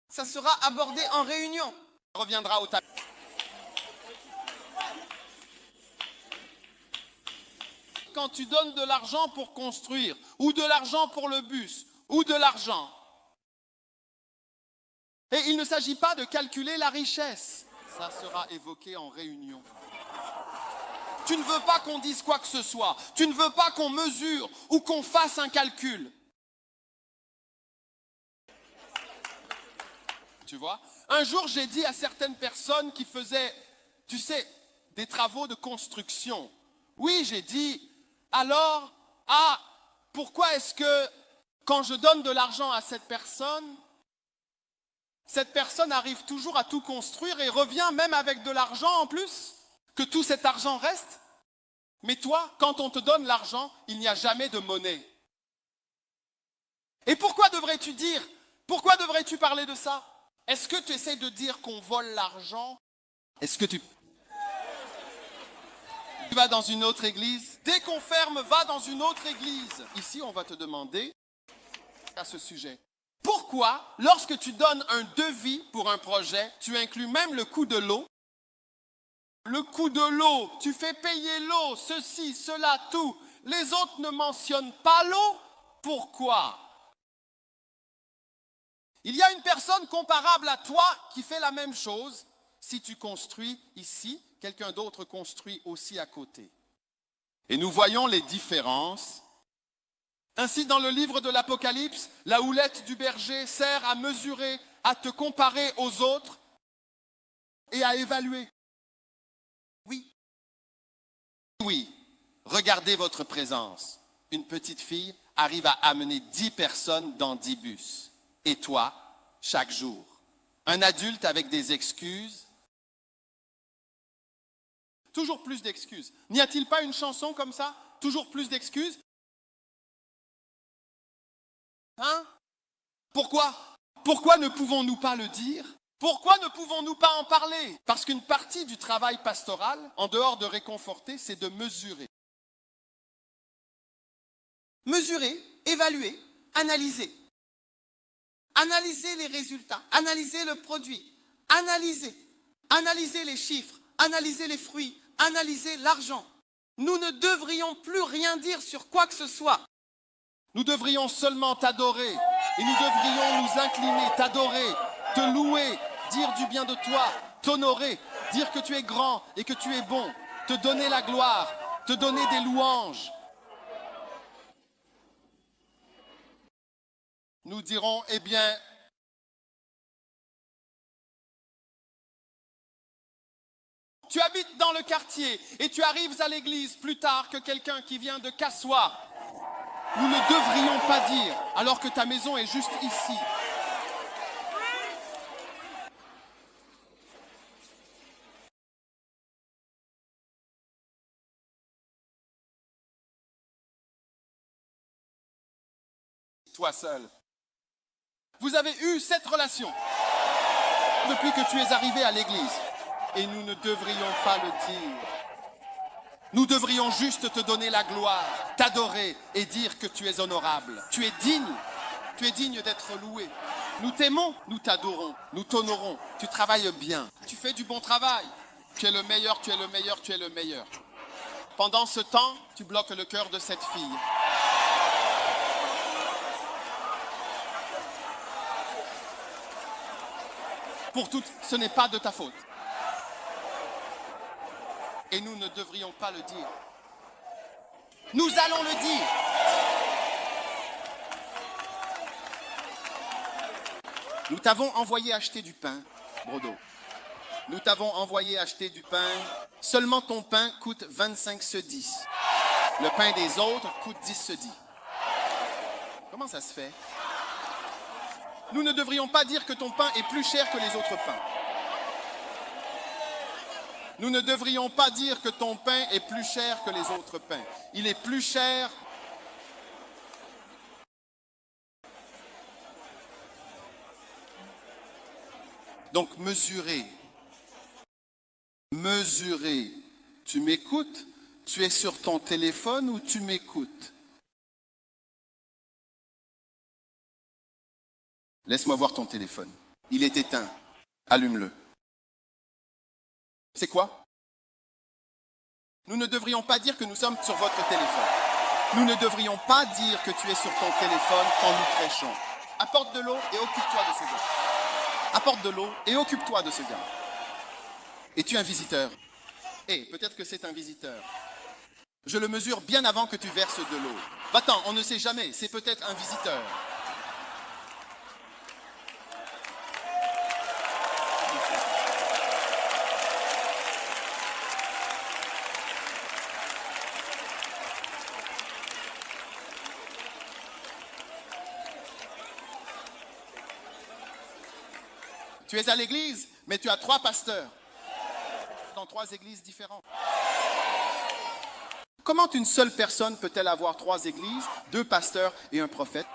Ça sera abordé en réunion. On reviendra au tableau. Quand tu donnes de l'argent pour construire, ou de l'argent pour le bus, ou de l'argent, et il ne s'agit pas de calculer la richesse. Ça sera évoqué en réunion. Tu ne veux pas qu'on dise quoi que ce soit. Tu ne veux pas qu'on mesure ou qu'on fasse un calcul. tu vois. Un jour, j'ai dit à certaines personnes qui faisaient, tu sais, des travaux de construction. Oui, j'ai dit, alors, pourquoi est-ce que quand je donne de l'argent à cette personne arrive toujours à tout construire et revient même avec de l'argent en plus, que tout cet argent reste? Mais toi, quand on te donne l'argent, il n'y a jamais de monnaie. Et pourquoi devrais-tu parler de ça? Est-ce que tu essaies de dire qu'on vole l'argent? Est-ce que tu vas dans une autre église? Dès qu'on ferme, va dans une autre église. Ici, on va te demander à ce sujet. Pourquoi, lorsque tu donnes un devis pour un projet, tu inclus même le coût de l'eau? Le coût de l'eau, tu fais payer l'eau, ceci, cela, tout. Les autres ne mentionnent pas l'eau. Pourquoi? Il y a une personne comparable à toi qui fait la même chose. Si tu construis ici, quelqu'un d'autre construit aussi à côté. Et nous voyons les différences. Ainsi, dans le livre de l'Apocalypse, la houlette du berger sert à mesurer, à te comparer aux autres et à évaluer. Oui, regardez votre présence. Une petite fille arrive à amener 10 personnes dans 10 bus. Et toi, chaque jour. Un adulte avec des excuses. Toujours plus d'excuses. N'y a-t-il pas une chanson comme ça? Toujours plus d'excuses? Hein? Pourquoi? Pourquoi ne pouvons-nous pas le dire? Pourquoi ne pouvons-nous pas en parler? Parce qu'une partie du travail pastoral, en dehors de réconforter, c'est de mesurer. Mesurer, évaluer, analyser. Analyser les résultats, analyser le produit, analyser les chiffres, analyser les fruits, analyser l'argent. Nous ne devrions plus rien dire sur quoi que ce soit. Nous devrions seulement t'adorer et nous devrions nous incliner, t'adorer, te louer, dire du bien de toi, t'honorer, dire que tu es grand et que tu es bon, te donner la gloire, te donner des louanges. Nous dirons, eh bien, tu habites dans le quartier et tu arrives à l'église plus tard que quelqu'un qui vient de Kassoua. Nous ne devrions pas dire, alors que ta maison est juste ici. Toi seul. Vous avez eu cette relation depuis que tu es arrivé à l'église. Et nous ne devrions pas le dire. Nous devrions juste te donner la gloire, t'adorer et dire que tu es honorable. Tu es digne d'être loué. Nous t'aimons, nous t'adorons, nous t'honorons. Tu travailles bien, tu fais du bon travail. Tu es le meilleur, tu es le meilleur, tu es le meilleur. Pendant ce temps, tu bloques le cœur de cette fille. Pour toutes, ce n'est pas de ta faute. Et nous ne devrions pas le dire. Nous allons le dire. Nous t'avons envoyé acheter du pain, Brodo. Nous t'avons envoyé acheter du pain. Seulement ton pain coûte 25 cedis. Le pain des autres coûte 10 cedis. Comment ça se fait? Nous ne devrions pas dire que ton pain est plus cher que les autres pains. Nous ne devrions pas dire que ton pain est plus cher que les autres pains. Il est plus cher. Donc mesurer. Mesurer. Tu m'écoutes? Tu es sur ton téléphone ou tu m'écoutes? Laisse-moi voir ton téléphone. Il est éteint. Allume-le. C'est quoi? Nous ne devrions pas dire que nous sommes sur votre téléphone. Nous ne devrions pas dire que tu es sur ton téléphone quand nous prêchons. Apporte de l'eau et occupe-toi de ce gars. Apporte de l'eau et occupe-toi de ce gars. Es-tu un visiteur? Peut-être que c'est un visiteur. Je le mesure bien avant que tu verses de l'eau. Va-t'en, on ne sait jamais, c'est peut-être un visiteur. Tu es à l'église, mais tu as 3 pasteurs dans 3 églises différentes. Comment une seule personne peut-elle avoir 3 églises, 2 pasteurs et un prophète?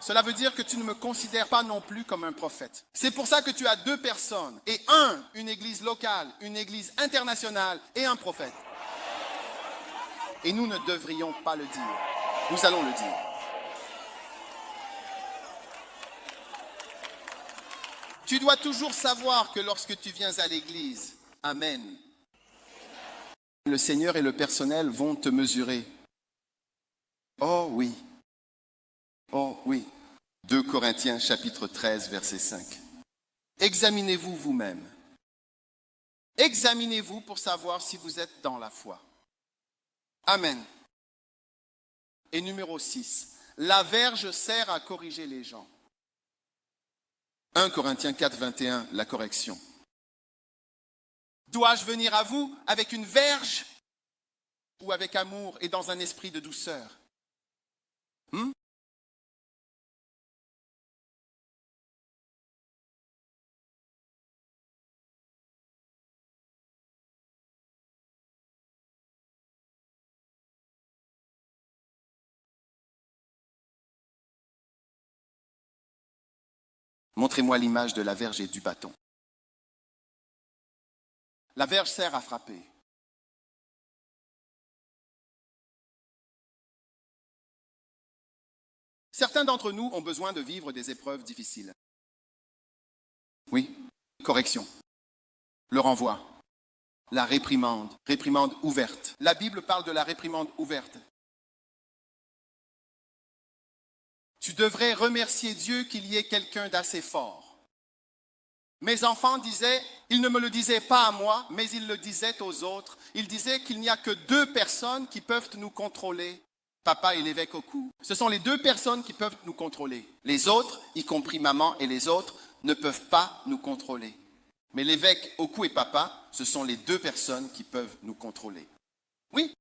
Cela veut dire que tu ne me considères pas non plus comme un prophète. C'est pour ça que tu as 2 personnes et une église locale, une église internationale et un prophète. Et nous ne devrions pas le dire. Nous allons le dire. Tu dois toujours savoir que lorsque tu viens à l'église, Amen, le Seigneur et le personnel vont te mesurer. Oh oui. Oh oui. 2 Corinthiens chapitre 13 verset 5. Examinez-vous vous-même. Examinez-vous pour savoir si vous êtes dans la foi. Amen. Et numéro 6. La verge sert à corriger les gens. 1 Corinthiens 4, 21, la correction. Dois-je venir à vous avec une verge ou avec amour et dans un esprit de douceur? Montrez-moi l'image de la verge et du bâton. La verge sert à frapper. Certains d'entre nous ont besoin de vivre des épreuves difficiles. Oui, correction, le renvoi, la réprimande, réprimande ouverte. La Bible parle de la réprimande ouverte. Tu devrais remercier Dieu qu'il y ait quelqu'un d'assez fort. Mes enfants disaient, ils ne me le disaient pas à moi, mais ils le disaient aux autres. Ils disaient qu'il n'y a que 2 personnes qui peuvent nous contrôler, papa et l'évêque au cou. Ce sont les 2 personnes qui peuvent nous contrôler. Les autres, y compris maman et les autres, ne peuvent pas nous contrôler. Mais l'évêque au cou et papa, ce sont les 2 personnes qui peuvent nous contrôler. Oui.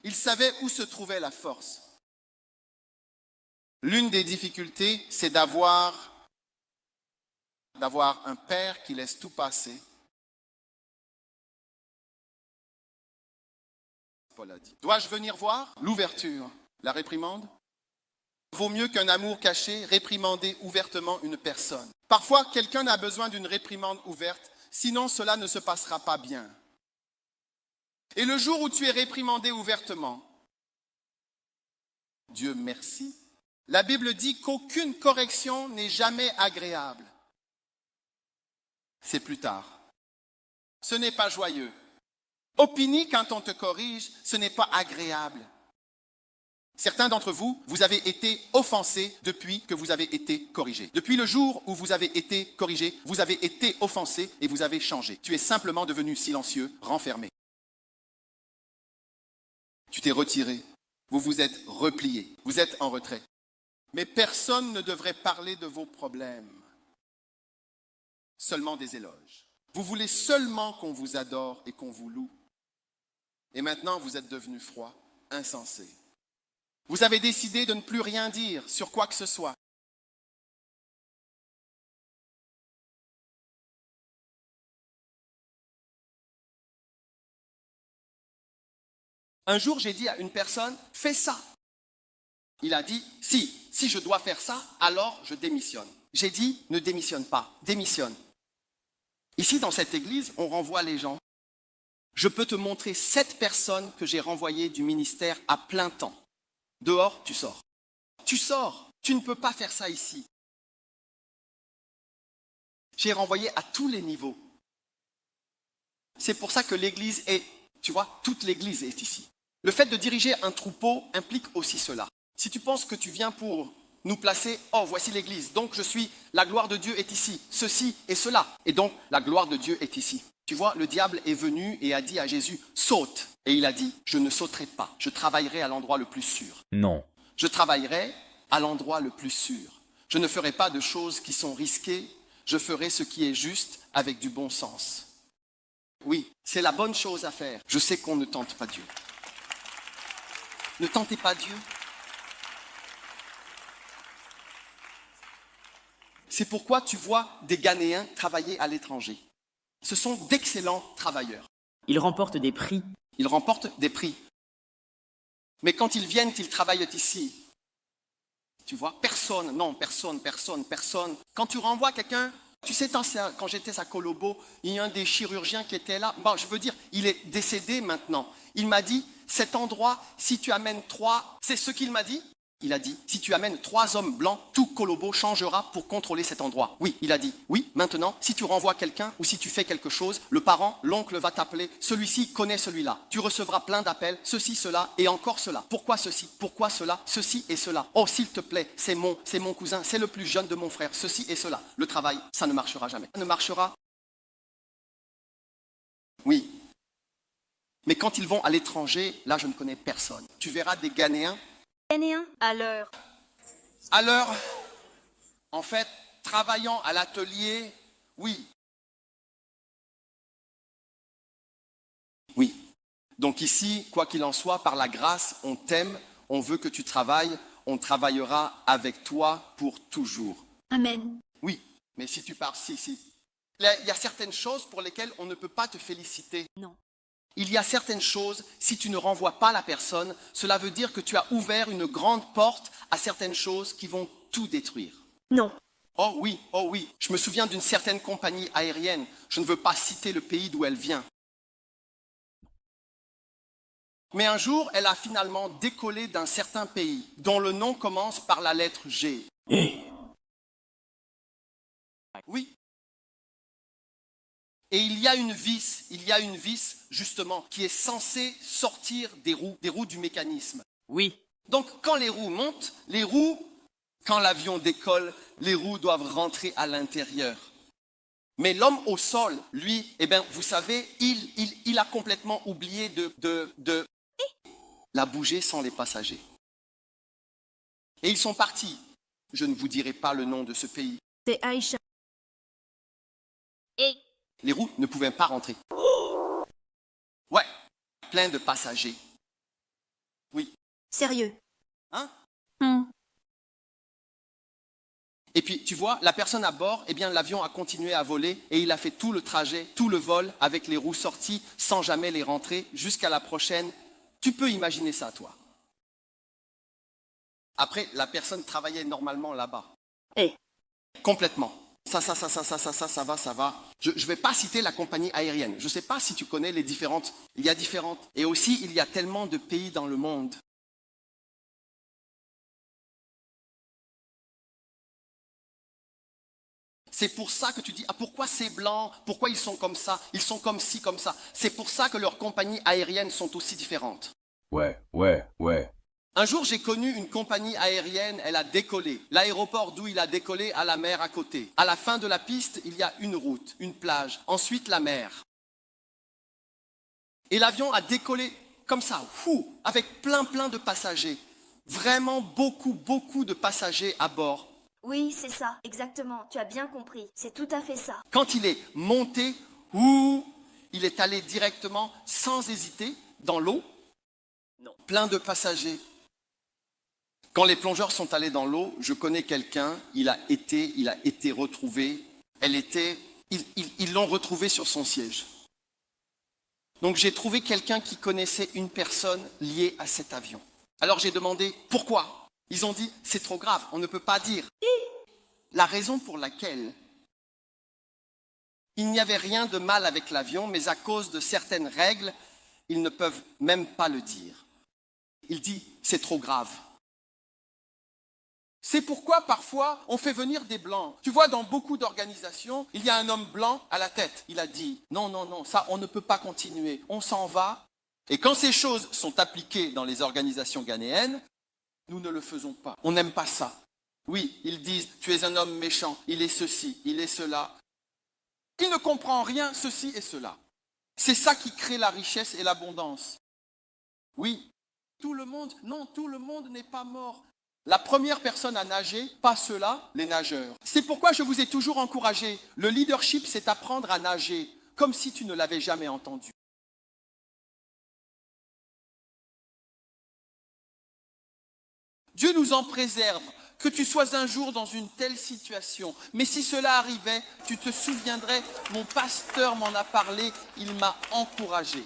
Ils savaient où se trouvait la force. L'une des difficultés, c'est d'avoir un père qui laisse tout passer. Paul a dit. Dois-je venir voir? L'ouverture, la réprimande. Vaut mieux qu'un amour caché, réprimander ouvertement une personne. Parfois, quelqu'un a besoin d'une réprimande ouverte, sinon cela ne se passera pas bien. Et le jour où tu es réprimandé ouvertement, Dieu merci, la Bible dit qu'aucune correction n'est jamais agréable. C'est plus tard. Ce n'est pas joyeux. Opini, quand on te corrige, ce n'est pas agréable. Certains d'entre vous, vous avez été offensés depuis que vous avez été corrigés. Depuis le jour où vous avez été corrigés, vous avez été offensés et vous avez changé. Tu es simplement devenu silencieux, renfermé. Tu t'es retiré. Vous vous êtes replié. Vous êtes en retrait. Mais personne ne devrait parler de vos problèmes. Seulement des éloges. Vous voulez seulement qu'on vous adore et qu'on vous loue. Et maintenant, vous êtes devenu froid, insensé. Vous avez décidé de ne plus rien dire sur quoi que ce soit. Un jour, j'ai dit à une personne, fais ça. Il a dit, si je dois faire ça, alors je démissionne. J'ai dit, ne démissionne pas, démissionne. Ici, dans cette église, on renvoie les gens. Je peux te montrer 7 personnes que j'ai renvoyées du ministère à plein temps. Dehors, tu sors. Tu sors. Tu ne peux pas faire ça ici. J'ai renvoyé à tous les niveaux. C'est pour ça que l'église est, tu vois, toute l'église est ici. Le fait de diriger un troupeau implique aussi cela. Si tu penses que tu viens pour nous placer, oh, voici l'église, donc la gloire de Dieu est ici, ceci et cela, et donc la gloire de Dieu est ici. Tu vois, le diable est venu et a dit à Jésus, saute. Et il a dit, je ne sauterai pas, je travaillerai à l'endroit le plus sûr. Non. Je travaillerai à l'endroit le plus sûr. Je ne ferai pas de choses qui sont risquées, je ferai ce qui est juste avec du bon sens. Oui, c'est la bonne chose à faire. Je sais qu'on ne tente pas Dieu. Ne tentez pas Dieu. C'est pourquoi tu vois des Ghanéens travailler à l'étranger. Ce sont d'excellents travailleurs. Ils remportent des prix. Ils remportent des prix. Mais quand ils viennent, ils travaillent ici. Tu vois, personne. Quand tu renvoies quelqu'un, tu sais, quand j'étais à Kolobo, il y a un des chirurgiens qui était là. Bon, je veux dire, il est décédé maintenant. Il m'a dit, cet endroit, si tu amènes 3, c'est ce qu'il m'a dit. Il a dit, si tu amènes 3 hommes blancs, tout Kolobo changera pour contrôler cet endroit. Oui, il a dit, oui, maintenant, si tu renvoies quelqu'un ou si tu fais quelque chose, le parent, l'oncle va t'appeler, celui-ci connaît celui-là. Tu recevras plein d'appels, ceci, cela et encore cela. Pourquoi ceci? Pourquoi cela? Ceci et cela. Oh, s'il te plaît, c'est mon cousin, c'est le plus jeune de mon frère, ceci et cela. Le travail, ça ne marchera jamais. Ça ne marchera. Oui. Mais quand ils vont à l'étranger, là, je ne connais personne. Tu verras des Ghanéens. Ghanéen. À l'heure. Alors, en fait, travaillant à l'atelier, oui. Oui. Donc ici, quoi qu'il en soit, par la grâce, on t'aime, on veut que tu travailles, on travaillera avec toi pour toujours. Amen. Oui, mais si tu pars, si. Il y a certaines choses pour lesquelles on ne peut pas te féliciter. Non. Il y a certaines choses, si tu ne renvoies pas la personne, cela veut dire que tu as ouvert une grande porte à certaines choses qui vont tout détruire. Non. Oh oui. Je me souviens d'une certaine compagnie aérienne. Je ne veux pas citer le pays d'où elle vient. Mais un jour, elle a finalement décollé d'un certain pays, dont le nom commence par la lettre G. Oui. Et il y a une vis, justement, qui est censée sortir des roues du mécanisme. Oui. Donc, quand les roues montent, quand l'avion décolle, les roues doivent rentrer à l'intérieur. Mais l'homme au sol, lui, eh bien, vous savez, il a complètement oublié de la bouger sans les passagers. Et ils sont partis. Je ne vous dirai pas le nom de ce pays. C'est Aïcha. Et Les roues ne pouvaient pas rentrer. Ouais, plein de passagers. Oui. sérieux. Hein? Hmm. Et puis, tu vois, la personne à bord, eh bien, l'avion a continué à voler et il a fait tout le trajet, tout le vol avec les roues sorties sans jamais les rentrer jusqu'à la prochaine. Tu peux imaginer ça, toi. Après, la personne travaillait normalement là-bas. Eh. Complètement. Ça va. Je ne vais pas citer la compagnie aérienne. Je ne sais pas si tu connais les différentes. Il y a différentes. Et aussi, il y a tellement de pays dans le monde. C'est pour ça que tu dis, ah, pourquoi c'est blanc? Pourquoi ils sont comme ça? Ils sont comme ci, comme ça. C'est pour ça que leurs compagnies aériennes sont aussi différentes. Ouais. Un jour, j'ai connu une compagnie aérienne, elle a décollé. L'aéroport d'où il a décollé a la mer à côté. À la fin de la piste, il y a une route, une plage, ensuite la mer. Et l'avion a décollé comme ça, avec plein de passagers. Vraiment beaucoup de passagers à bord. Oui, c'est ça, exactement. Tu as bien compris. C'est tout à fait ça. Quand il est monté, il est allé directement, sans hésiter, dans l'eau. Non. Plein de passagers. Quand les plongeurs sont allés dans l'eau, je connais quelqu'un, il a été retrouvé. Ils l'ont retrouvé sur son siège. Donc j'ai trouvé quelqu'un qui connaissait une personne liée à cet avion. Alors j'ai demandé pourquoi. Ils ont dit c'est trop grave, on ne peut pas dire. La raison pour laquelle il n'y avait rien de mal avec l'avion, mais à cause de certaines règles, ils ne peuvent même pas le dire. Il dit c'est trop grave. C'est pourquoi parfois on fait venir des blancs. Tu vois, dans beaucoup d'organisations, il y a un homme blanc à la tête. Il a dit non, ça on ne peut pas continuer, on s'en va. Et quand ces choses sont appliquées dans les organisations ghanéennes, nous ne le faisons pas. On n'aime pas ça. Oui, ils disent tu es un homme méchant, il est ceci, il est cela. Il ne comprend rien, ceci et cela. C'est ça qui crée la richesse et l'abondance. Oui, tout le monde n'est pas mort. La première personne à nager, pas ceux-là, les nageurs. C'est pourquoi je vous ai toujours encouragé. Le leadership, c'est apprendre à nager, comme si tu ne l'avais jamais entendu. Dieu nous en préserve, que tu sois un jour dans une telle situation. Mais si cela arrivait, tu te souviendrais, mon pasteur m'en a parlé, il m'a encouragé.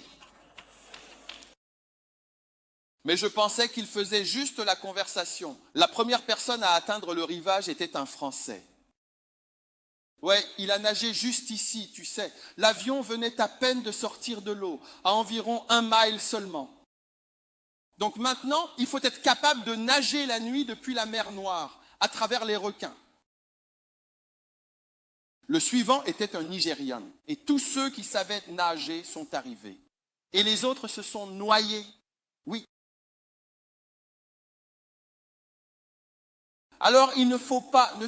Mais je pensais qu'il faisait juste la conversation. La première personne à atteindre le rivage était un Français. Ouais, il a nagé juste ici, tu sais. L'avion venait à peine de sortir de l'eau, à environ 1 mile seulement. Donc maintenant, il faut être capable de nager la nuit depuis la mer Noire, à travers les requins. Le suivant était un Nigérian. Et tous ceux qui savaient nager sont arrivés. Et les autres se sont noyés. Oui. Alors il ne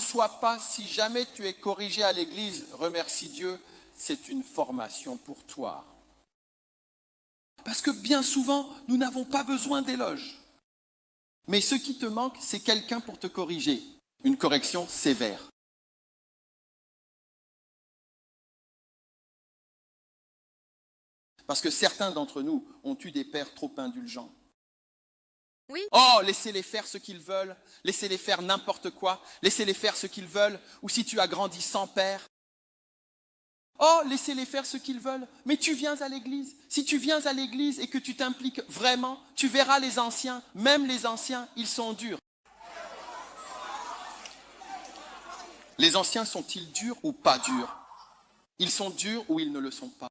sois pas, si jamais tu es corrigé à l'église, remercie Dieu, c'est une formation pour toi. Parce que bien souvent, nous n'avons pas besoin d'éloges. Mais ce qui te manque, c'est quelqu'un pour te corriger. Une correction sévère. Parce que certains d'entre nous ont eu des pères trop indulgents. Oui. Oh, laissez-les faire ce qu'ils veulent, laissez-les faire n'importe quoi, laissez-les faire ce qu'ils veulent, ou si tu as grandi sans père. Oh, laissez-les faire ce qu'ils veulent, mais tu viens à l'église. Si tu viens à l'église et que tu t'impliques vraiment, tu verras les anciens, même les anciens, ils sont durs. Les anciens sont-ils durs ou pas durs? Ils sont durs ou ils ne le sont pas?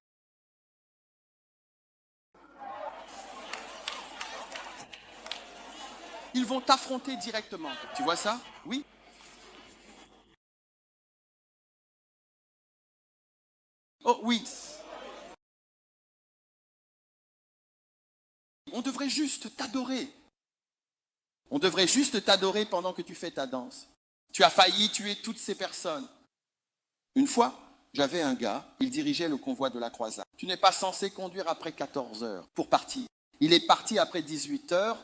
Ils vont t'affronter directement. Tu vois ça? Oui. Oh oui. On devrait juste t'adorer. On devrait juste t'adorer pendant que tu fais ta danse. Tu as failli tuer toutes ces personnes. Une fois, j'avais un gars, il dirigeait le convoi de la croisade. Tu n'es pas censé conduire après 14 heures pour partir. Il est parti après 18 heures,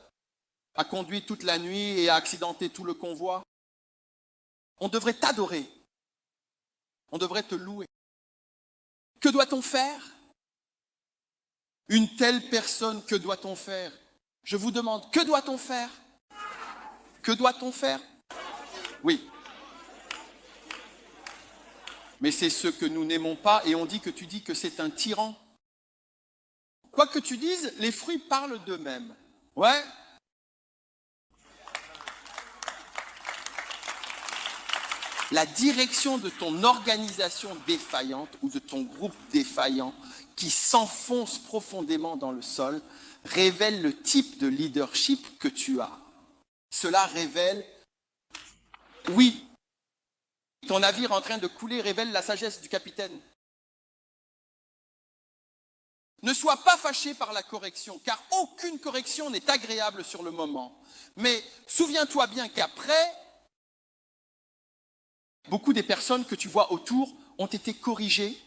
a conduit toute la nuit et a accidenté tout le convoi. On devrait t'adorer. On devrait te louer. Que doit-on faire? Une telle personne, que doit-on faire? Je vous demande, que doit-on faire? Que doit-on faire? Oui. Mais c'est ce que nous n'aimons pas et on dit que tu dis que c'est un tyran. Quoi que tu dises, les fruits parlent d'eux-mêmes. Ouais. La direction de ton organisation défaillante ou de ton groupe défaillant qui s'enfonce profondément dans le sol révèle le type de leadership que tu as. Cela révèle, oui, ton navire en train de couler révèle la sagesse du capitaine. Ne sois pas fâché par la correction, car aucune correction n'est agréable sur le moment. Mais souviens-toi bien qu'après, beaucoup des personnes que tu vois autour ont été corrigées.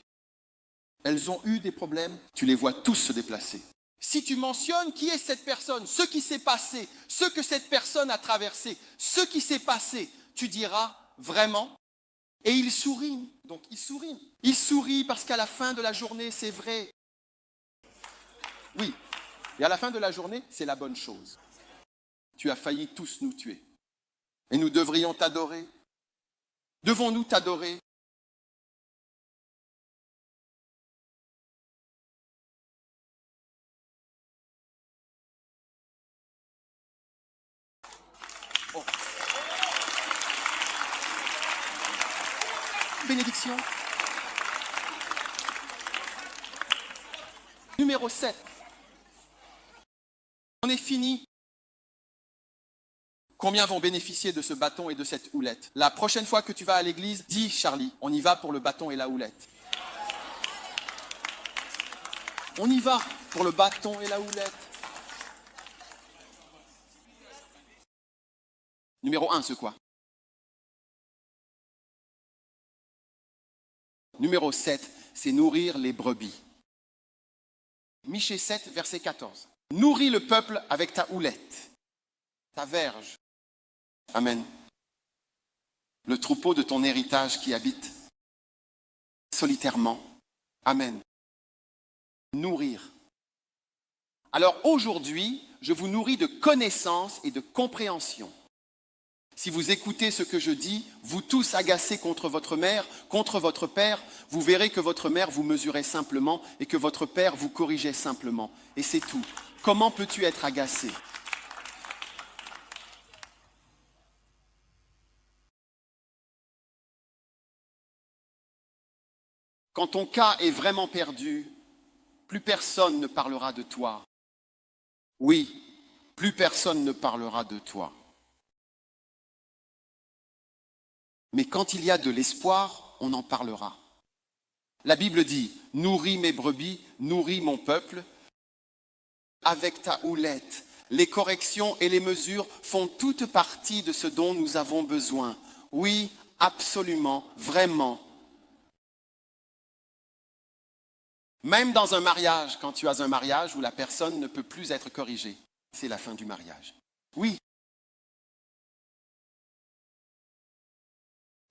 Elles ont eu des problèmes. Tu les vois tous se déplacer. Si tu mentionnes qui est cette personne, ce qui s'est passé, ce que cette personne a traversé, ce qui s'est passé, tu diras vraiment. Et il sourit. Donc il sourit. Il sourit parce qu'à la fin de la journée, c'est vrai. Oui. Et à la fin de la journée, c'est la bonne chose. Tu as failli tous nous tuer. Et nous devrions t'adorer. Devons-nous t'adorer? Oh. Bénédiction. Numéro 7. On est fini. Combien vont bénéficier de ce bâton et de cette houlette? La prochaine fois que tu vas à l'église, dis Charlie, on y va pour le bâton et la houlette. On y va pour le bâton et la houlette. Numéro 1, c'est quoi? Numéro 7, c'est nourrir les brebis. Michée 7, verset 14. Nourris le peuple avec ta houlette, ta verge. Amen. Le troupeau de ton héritage qui habite solitairement. Amen. Nourrir. Alors aujourd'hui, je vous nourris de connaissances et de compréhension. Si vous écoutez ce que je dis, vous tous agacés contre votre mère, contre votre père, vous verrez que votre mère vous mesurait simplement et que votre père vous corrigeait simplement. Et c'est tout. Comment peux-tu être agacé? Quand ton cas est vraiment perdu, plus personne ne parlera de toi. Oui, plus personne ne parlera de toi. Mais quand il y a de l'espoir, on en parlera. La Bible dit, nourris mes brebis, nourris mon peuple. Avec ta houlette, les corrections et les mesures font toute partie de ce dont nous avons besoin. Oui, absolument, vraiment. Même dans un mariage, quand tu as un mariage où la personne ne peut plus être corrigée, c'est la fin du mariage. Oui.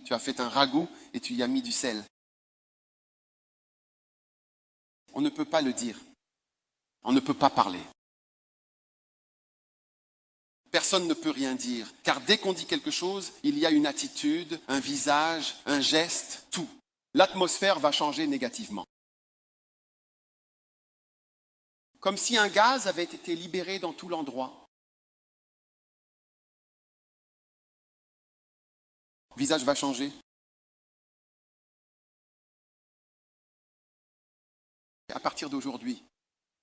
Tu as fait un ragoût et tu y as mis du sel. On ne peut pas le dire. On ne peut pas parler. Personne ne peut rien dire, car dès qu'on dit quelque chose, il y a une attitude, un visage, un geste, tout. L'atmosphère va changer négativement. Comme si un gaz avait été libéré dans tout l'endroit. Le visage va changer. À partir d'aujourd'hui,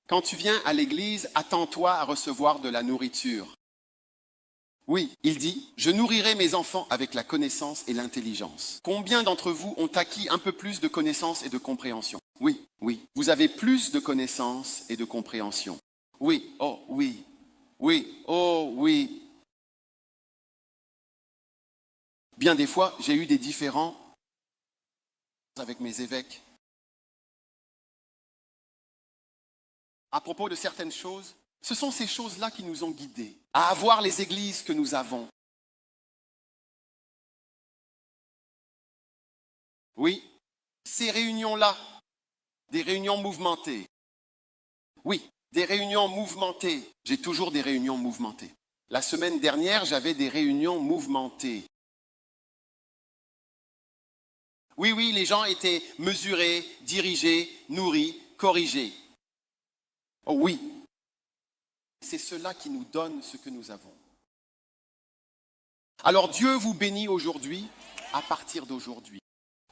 quand tu viens à l'église, attends-toi à recevoir de la nourriture. Oui, il dit, je nourrirai mes enfants avec la connaissance et l'intelligence. Combien d'entre vous ont acquis un peu plus de connaissance et de compréhension? Oui, oui. Vous avez plus de connaissance et de compréhension. Oui, oh oui. Oui, oh oui. Bien des fois, j'ai eu des différends avec mes évêques. À propos de certaines choses, ce sont ces choses-là qui nous ont guidés à avoir les églises que nous avons. Oui, ces réunions-là, des réunions mouvementées. Oui, des réunions mouvementées. J'ai toujours des réunions mouvementées. La semaine dernière, j'avais des réunions mouvementées. Oui, oui, les gens étaient mesurés, dirigés, nourris, corrigés. Oh oui, c'est cela qui nous donne ce que nous avons. Alors Dieu vous bénit aujourd'hui, à partir d'aujourd'hui.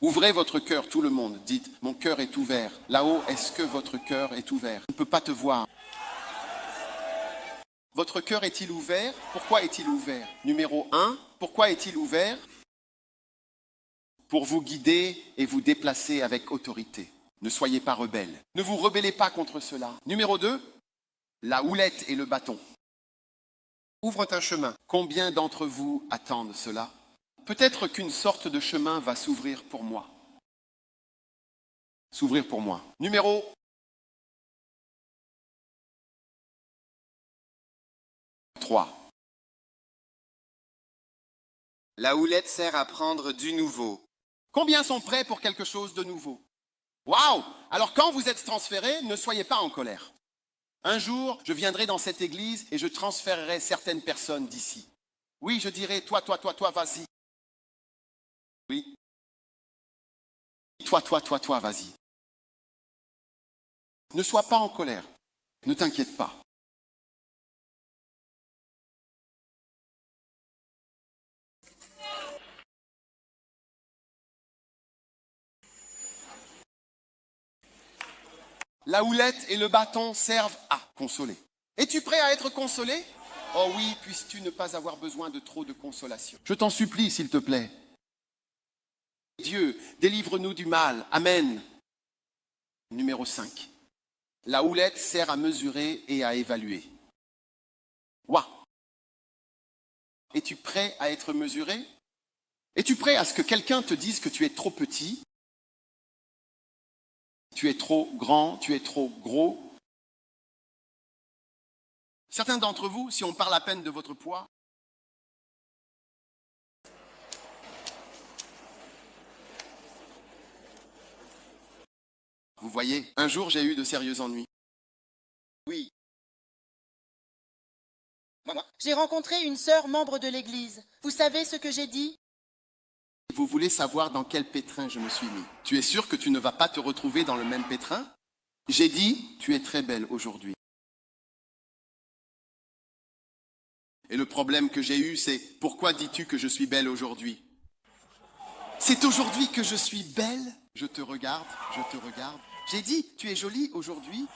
Ouvrez votre cœur, tout le monde. Dites, mon cœur est ouvert. Là-haut, est-ce que votre cœur est ouvert? Je ne peux pas te voir. Votre cœur est-il ouvert? Pourquoi est-il ouvert? Numéro 1, pourquoi est-il ouvert? Pour vous guider et vous déplacer avec autorité. Ne soyez pas rebelles. Ne vous rebellez pas contre cela. Numéro 2, la houlette et le bâton. Ouvre un chemin. Combien d'entre vous attendent cela? Peut-être qu'une sorte de chemin va s'ouvrir pour moi. S'ouvrir pour moi. Numéro 3. La houlette sert à prendre du nouveau. Combien sont prêts pour quelque chose de nouveau? Waouh! Alors quand vous êtes transférés, ne soyez pas en colère. Un jour, je viendrai dans cette église et je transférerai certaines personnes d'ici. Oui, je dirai, toi, vas-y. Oui. Toi, vas-y. Ne sois pas en colère. Ne t'inquiète pas. La houlette et le bâton servent à consoler. Es-tu prêt à être consolé? Oh oui, puisses-tu ne pas avoir besoin de trop de consolation. Je t'en supplie, s'il te plaît. Dieu, délivre-nous du mal. Amen. Numéro 5. La houlette sert à mesurer et à évaluer. Waouh! Es-tu prêt à être mesuré? Es-tu prêt à ce que quelqu'un te dise que tu es trop petit? Tu es trop grand, tu es trop gros. Certains d'entre vous, si on parle à peine de votre poids, vous voyez, un jour j'ai eu de sérieux ennuis. Oui. J'ai rencontré une sœur membre de l'église. Vous savez ce que j'ai dit? Vous voulez savoir dans quel pétrin je me suis mis. Tu es sûr que tu ne vas pas te retrouver dans le même pétrin? J'ai dit, tu es très belle aujourd'hui. Et le problème que j'ai eu, c'est, pourquoi dis-tu que je suis belle aujourd'hui? C'est aujourd'hui que je suis belle? Je te regarde, je te regarde. J'ai dit, tu es jolie aujourd'hui?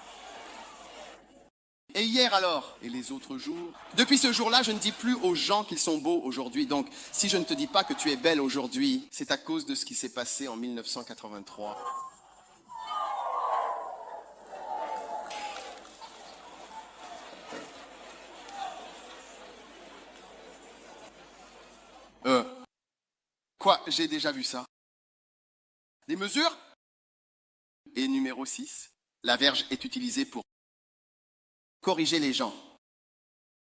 Et hier alors? Et les autres jours? Depuis ce jour-là, je ne dis plus aux gens qu'ils sont beaux aujourd'hui. Donc, si je ne te dis pas que tu es belle aujourd'hui, c'est à cause de ce qui s'est passé en 1983. Quoi? J'ai déjà vu ça. Les mesures? Et numéro 6, la verge est utilisée pour corriger les gens.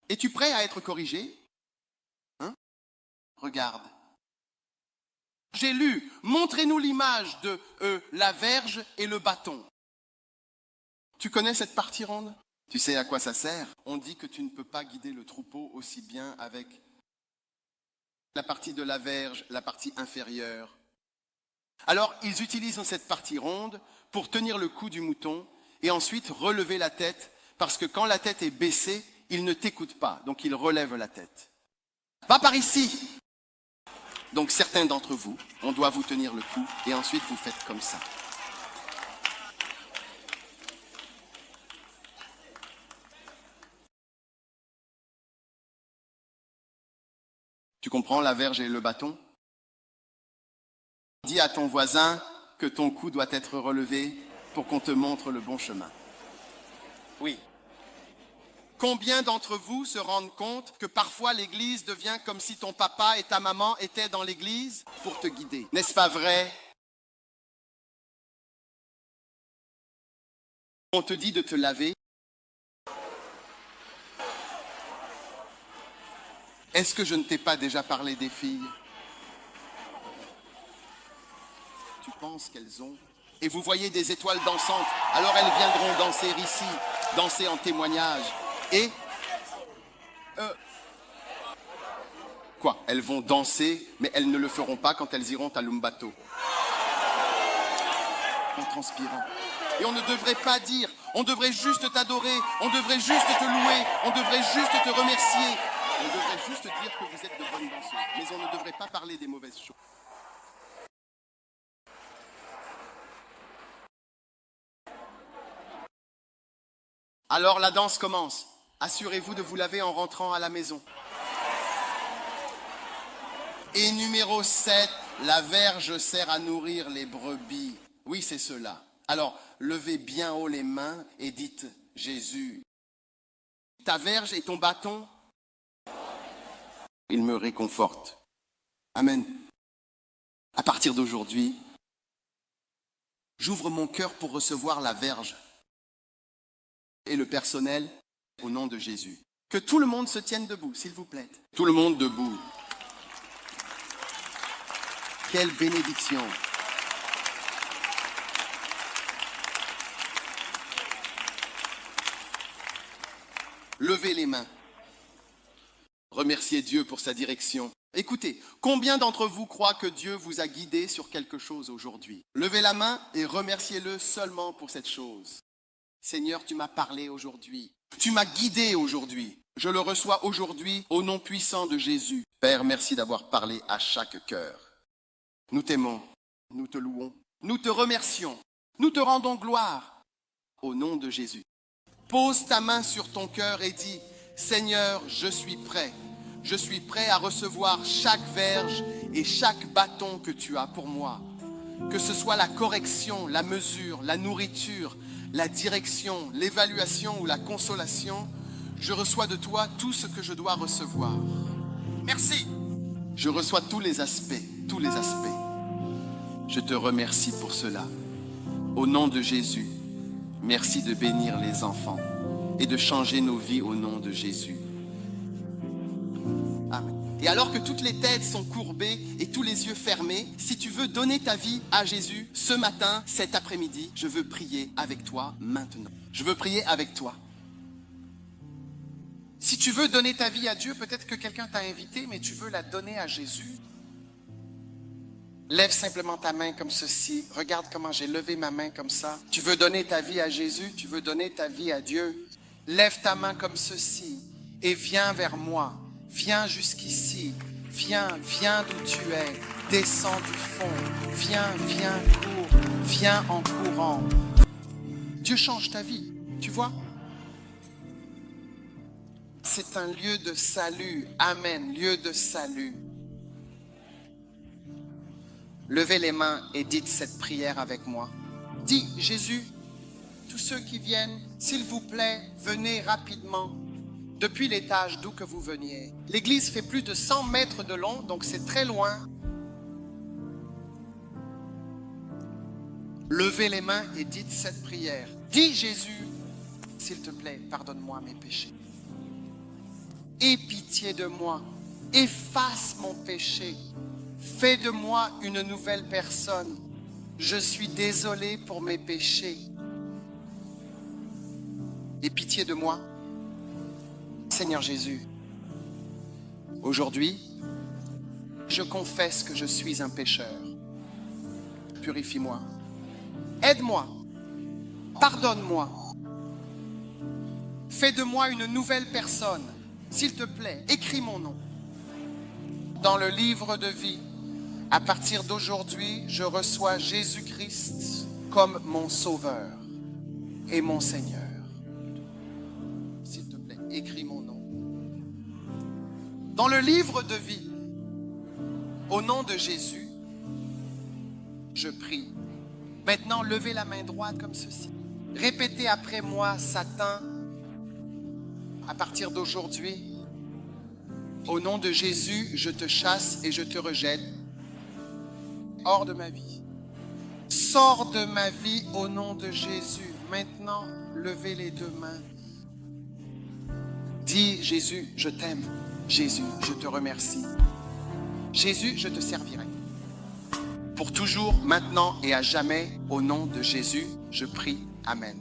Es-tu prêt à être corrigé? Hein? Regarde. J'ai lu, montrez-nous l'image de la verge et le bâton. Tu connais cette partie ronde? Tu sais à quoi ça sert? On dit que tu ne peux pas guider le troupeau aussi bien avec la partie de la verge, la partie inférieure. Alors, ils utilisent cette partie ronde pour tenir le cou du mouton et ensuite relever la tête, parce que quand la tête est baissée, ils ne t'écoutent pas, donc ils relèvent la tête. Va par ici! Donc certains d'entre vous, on doit vous tenir le cou et ensuite vous faites comme ça. Tu comprends la verge et le bâton? Dis à ton voisin que ton cou doit être relevé pour qu'on te montre le bon chemin. Oui. Combien d'entre vous se rendent compte que parfois l'église devient comme si ton papa et ta maman étaient dans l'église pour te guider? N'est-ce pas vrai? On te dit de te laver. Est-ce que je ne t'ai pas déjà parlé des filles? Tu penses qu'elles ont? Et vous voyez des étoiles dansantes, alors elles viendront danser ici, danser en témoignage. Et quoi? Elles vont danser, mais elles ne le feront pas quand elles iront à l'Umbato. En transpirant. Et on ne devrait pas dire, on devrait juste t'adorer, on devrait juste te louer, on devrait juste te remercier. On devrait juste dire que vous êtes de bonnes danseuses, mais on ne devrait pas parler des mauvaises choses. Alors la danse commence. Assurez-vous de vous laver en rentrant à la maison. Et numéro 7, la verge sert à nourrir les brebis. Oui, c'est cela. Alors, levez bien haut les mains et dites Jésus. Ta verge et ton bâton, il me réconforte. Amen. À partir d'aujourd'hui, j'ouvre mon cœur pour recevoir la verge et le personnel au nom de Jésus. Que tout le monde se tienne debout, s'il vous plaît. Tout le monde debout. Quelle bénédiction. Levez les mains. Remerciez Dieu pour sa direction. Écoutez, combien d'entre vous croient que Dieu vous a guidé sur quelque chose aujourd'hui? Levez la main et remerciez-le seulement pour cette chose. Seigneur, tu m'as parlé aujourd'hui. Tu m'as guidé aujourd'hui. Je le reçois aujourd'hui au nom puissant de Jésus. Père, merci d'avoir parlé à chaque cœur. Nous t'aimons, nous te louons, nous te remercions, nous te rendons gloire au nom de Jésus. Pose ta main sur ton cœur et dis, Seigneur, je suis prêt. Je suis prêt à recevoir chaque verge et chaque bâton que tu as pour moi. Que ce soit la correction, la mesure, la nourriture, la direction, l'évaluation ou la consolation, je reçois de toi tout ce que je dois recevoir. Merci. Je reçois tous les aspects, tous les aspects. Je te remercie pour cela. Au nom de Jésus, merci de bénir les enfants et de changer nos vies au nom de Jésus. Amen. Et alors que toutes les têtes sont courbées et tous les yeux fermés, si tu veux donner ta vie à Jésus ce matin, cet après-midi, je veux prier avec toi maintenant. Je veux prier avec toi. Si tu veux donner ta vie à Dieu, peut-être que quelqu'un t'a invité, mais tu veux la donner à Jésus. Lève simplement ta main comme ceci. Regarde comment j'ai levé ma main comme ça. Tu veux donner ta vie à Jésus, tu veux donner ta vie à Dieu. Lève ta main comme ceci et viens vers moi. Viens jusqu'ici. Viens d'où tu es. Descends du fond. Viens, cours. Viens en courant. Dieu change ta vie, tu vois? C'est un lieu de salut. Amen, lieu de salut. Levez les mains et dites cette prière avec moi. Dis, Jésus, tous ceux qui viennent, s'il vous plaît, venez rapidement depuis l'étage d'où que vous veniez. L'église fait plus de 100 mètres de long, donc c'est très loin. Levez les mains et dites cette prière. Dis, Jésus, s'il te plaît, pardonne-moi mes péchés. Aie pitié de moi, efface mon péché, fais de moi une nouvelle personne. Je suis désolé pour mes péchés. Aie pitié de moi, Seigneur Jésus. Aujourd'hui, je confesse que je suis un pécheur. Purifie-moi, aide-moi, pardonne-moi, fais de moi une nouvelle personne. S'il te plaît, écris mon nom dans le livre de vie. À partir d'aujourd'hui, je reçois Jésus-Christ comme mon Sauveur et mon Seigneur. S'il te plaît, écris mon nom dans le livre de vie. Au nom de Jésus, je prie. Maintenant, levez la main droite comme ceci. Répétez après moi, Satan. À partir d'aujourd'hui, au nom de Jésus, je te chasse et je te rejette hors de ma vie. Sors de ma vie au nom de Jésus. Maintenant, levez les deux mains. Dis, Jésus, je t'aime. Jésus, je te remercie. Jésus, je te servirai. Pour toujours, maintenant et à jamais, au nom de Jésus, je prie. Amen.